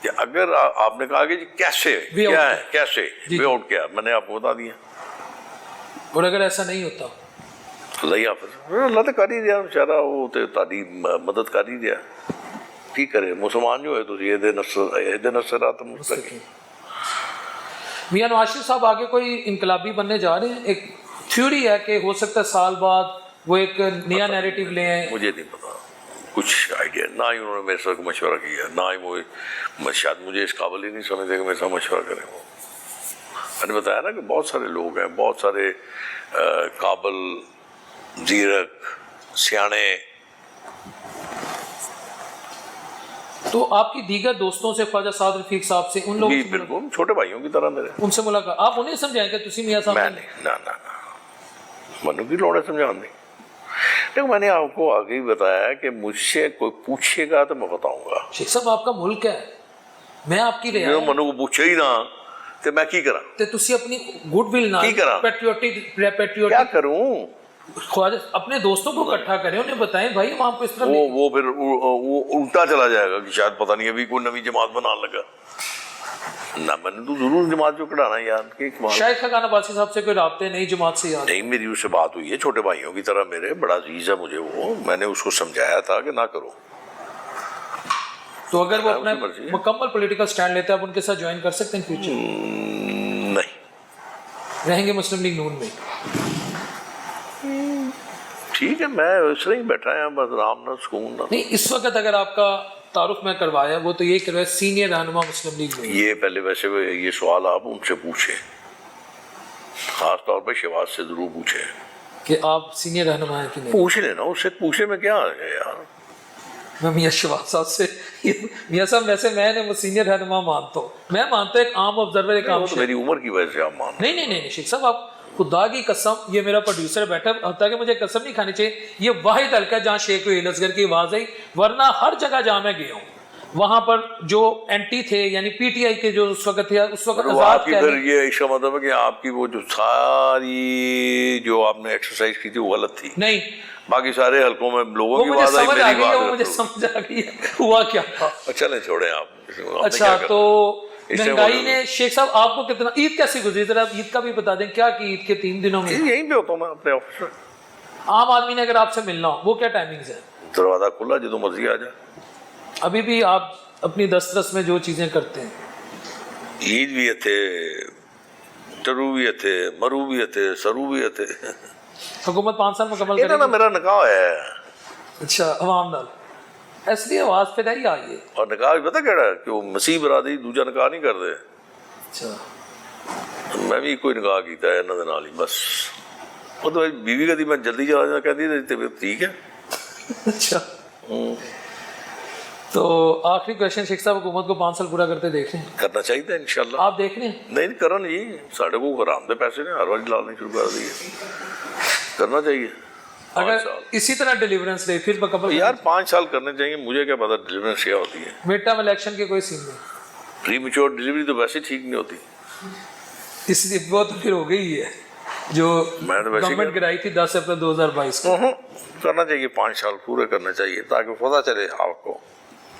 کہ اگر آپ نے کہا کہ جی کیسے کیا ہے، کیسے وے آؤٹ کیا، میں نے آپ کو بتا دیا. اور اگر ایسا نہیں ہوتا؟ اللہ حافظ، اللہ تو کر ہی دیا بیچارہ، وہ تو تعلیم مدد کر ہی دیا. کی کرے مسلمان جو ہے تو اہدنا الصراط المستقیم. میاں نواز شریف صاحب آگے کوئی انقلابی بننے جا رہے ہیں؟ ایک تھیوری ہے کہ ہو سکتا ہے سال بعد وہ ایک نیا نیریٹو لے آئیں. مجھے نہیں پتا، کچھ آئیڈیا، نہ ہی انہوں نے میرے ساتھ مشورہ کیا، نہ ہی وہ شاید مجھے اس قابل ہی نہیں سمجھتے کہ میرے ساتھ مشورہ کریں. وہ میں نے بتایا نا کہ بہت سارے لوگ ہیں، بہت سارے قابل، زیرک، سیانے. تو آپ کی دیگر دوستوں سے، خواجہ سعد رفیق صاحب سے، ان لوگوں جی سے بالکل چھوٹے بھائیوں کی طرح میرے، ان سے ملاقات آپ انہیں سمجھائیں کہ تسی میاں صاحب میں نہیں، نہ منو کی لوڑ ہے سمجھان دی. لیکن میں نے آپ کو آگے ہی بتایا کہ مجھ سے کوئی پوچھے گا تو میں بتاؤں گا. شیخ صاحب آپ کا ملک ہے، میں آپ کی جو منو کو پوچھے ہی نہ تو میں کی کرا، تے تسی اپنی گڈ ول نہ پیٹریوٹک کیا کروں؟ خواجہ اپنے دوستوں کو اکٹھا کریں، انہیں بتائیں بھائی ہم آپ کو اس طرح وہ پھر الٹا چلا جائے گا کہ شاید پتہ نہیں ابھی کوئی نئی جماعت بنانے لگا. نہ میں نے تو ضرور جماعت جو کڑانا یار. شاید خاقان عباسی صاحب سے کوئی رابطے نئی جماعت سے یاد نہیں، میری اس سے بات ہوئی ہے چھوٹے بھائیوں کی طرح، میرے بڑا عزیز ہے مجھے وہ، میں نے اس کو سمجھایا تھا کہ نہ کرو. تو اگر وہ اپنا مکمل پولیٹیکل سٹینڈ لیتے ہیں آپ ان کے ساتھ جوائن کر سکتے ہیں فیوچر؟ نہیں، رہیں گے مسلم لیگ نون میں؟ ٹھیک ہے، میں اس طرح ہی بیٹھا ہے بس، آرام نہ سکون نہ. نہیں اس وقت اگر آپ کا تعارف میں کروایا وہ تو یہ کروایا سینئر رہنما مسلم لیگ میں. یہ پہلے ویسے یہ سوال آپ ان سے پوچھیں، خاص طور پہ شہباز سے ضرور پوچھیں کہ آپ سینئر رہنما ہیں کہ نہیں. پوچھ لینا اس سے، پوچھنے میں کیا ہے یار. میں میاں شہباز صاحب سے، میاں صاحب ویسے میں نے وہ سینئر رہنما مانتا ہوں، میں مانتا ہوں ایک عام آبزرور، ایک عام میری عمر کی وجہ سے آپ مان. نہیں شیخ صاحب آپ خدا کی قسم، یہ میرا پروڈیوسر بیٹھا ہوتا کہ مجھے قسم نہیں کھانی چاہیے، یہ واحد حلقہ ہے جہاں شیخ وہیل اصغر کی آواز آئی، ورنہ ہر جگہ جہاں میں گیا ہوں وہاں پر جو اینٹی تھے، یعنی پی ٹی آئی کے جو اس وقت تھے، اس وقت آزاد کی پھر یہ اس کا مطلب ہے کہ آپ کی وہ جو ساری جو آپ نے ایکسرسائز کی تھی وہ غلط تھی. نہیں، باقی سارے حلقوں میں لوگوں کی مجھے آواز آئی، سمجھ آ میری گئی ہے، وہ آواز مجھے سمجھ آ گئی ہے ہوا کیا تھا. چلیں چھوڑیں آپ. اچھا تو مہنگائی نے شیخ صاحب آپ کو کتنا، عید کیسی گزری ذرا عید کا بھی بتا دیں، کیا کی عید کے 3 دنوں میں؟ یہیں پہ ہوتا ہوں میں اپنے آفس میں. عام آدمی نے اگر آپ سے ملنا ہو وہ کیا ٹائمنگز ہیں؟ دروازہ کھلا، جدو مرضی آ جائے. ابھی بھی آپ اپنی دسترس میں جو چیزیں کرتے ہیں؟ عید بھی تھے، ٹرو بھی تھے، مرو بھی تھے، سرو بھی تھے. حکومت 5 سال مکمل کرے گی. میرا نکاح ہے. اچھا عوام نال اس لیے آواز پہ نہیں آئی ہے. اور نکاح بھی پتہ کہڑا ہے کہ وہ مسیح برادری دوجا نکاح نہیں کرتے. اچھا میں بھی کوئی نکاح کیتا ہے انہوں دے نال ہی بس. وہ تو بیوی کہتی میں جلدی چلا جانا، کہتی تھی طبیعت ٹھیک ہے. اچھا تو آخری کویشچن شیخ صاحب، حکومت کو 5 سال پورا کرتے دیکھ رہے ہیں؟ کرنا چاہیے انشاءاللہ. آپ دیکھ رہے ہیں؟ نہیں کرن جی، ساڑھے کو حرام دے پیسے نے ہر وقت ڈالنے شروع کر دیے. کرنا چاہیے. اگر اسی طرح ڈیلیورنس رہے پھر مکمل یار 5 سال کرنے چاہیے. مجھے کیا پتا ڈیلیورنس کیا ہوتی ہے. مڈ ٹرم الیکشن کے کوئی سین نہیں؟ پری میچور ڈلیوری تو ویسے ٹھیک نہیں ہوتی. اس لیے وہ تو پھر ہو گئی ہے جو میں تو ویسے گورنمنٹ گرائی تھی 10 اپریل 2022 کو. کرنا چاہیے 5 سال پورے کرنا چاہیے تاکہ پتہ چلے آپ کو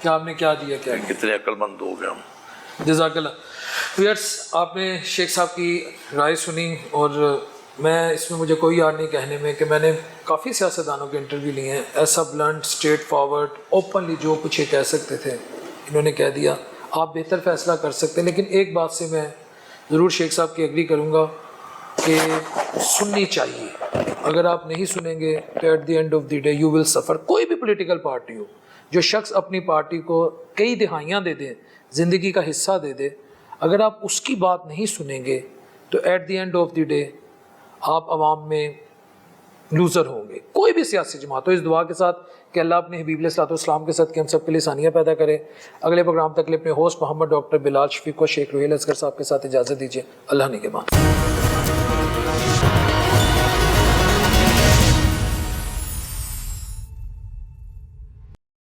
کہ آپ نے کیا دیا کیا کتنے عقل مند ہو گئے ہم. جزاک اللہ. ویئرس آپ نے شیخ صاحب کی رائے سنی اور میں اس میں مجھے کوئی یاد نہیں کہنے میں کہ میں نے کافی سیاستدانوں کے انٹرویو لیے ہیں. ایسا بلنٹ اسٹریٹ فارورڈ اوپنلی جو کچھ یہ کہہ سکتے تھے انہوں نے کہہ دیا. آپ بہتر فیصلہ کر سکتے ہیں لیکن ایک بات سے میں ضرور شیخ صاحب کی ایگری کروں گا کہ سننی چاہیے. اگر آپ نہیں سنیں گے تو at the end of the day you will suffer. کوئی بھی پولیٹیکل پارٹی ہو, جو شخص اپنی پارٹی کو کئی دہائیاں دے دے, زندگی کا حصہ دے دے, اگر آپ اس کی بات نہیں سنیں گے تو at the end of the day آپ عوام میں لوزر ہوں گے. کوئی بھی سیاسی جماعت ہو. اس دعا کے ساتھ کہ اللہ اپنے حبیب علیہ الصلوۃ والسلام کے ساتھ کہ ہم سب کے لیے آسانیاں پیدا کرے. اگلے پروگرام تک اپنے ہوسٹ محمد ڈاکٹر بلال شفیق کو شیخ روحیل اصغر صاحب کے ساتھ اجازت دیجیے. اللہ نگہبان.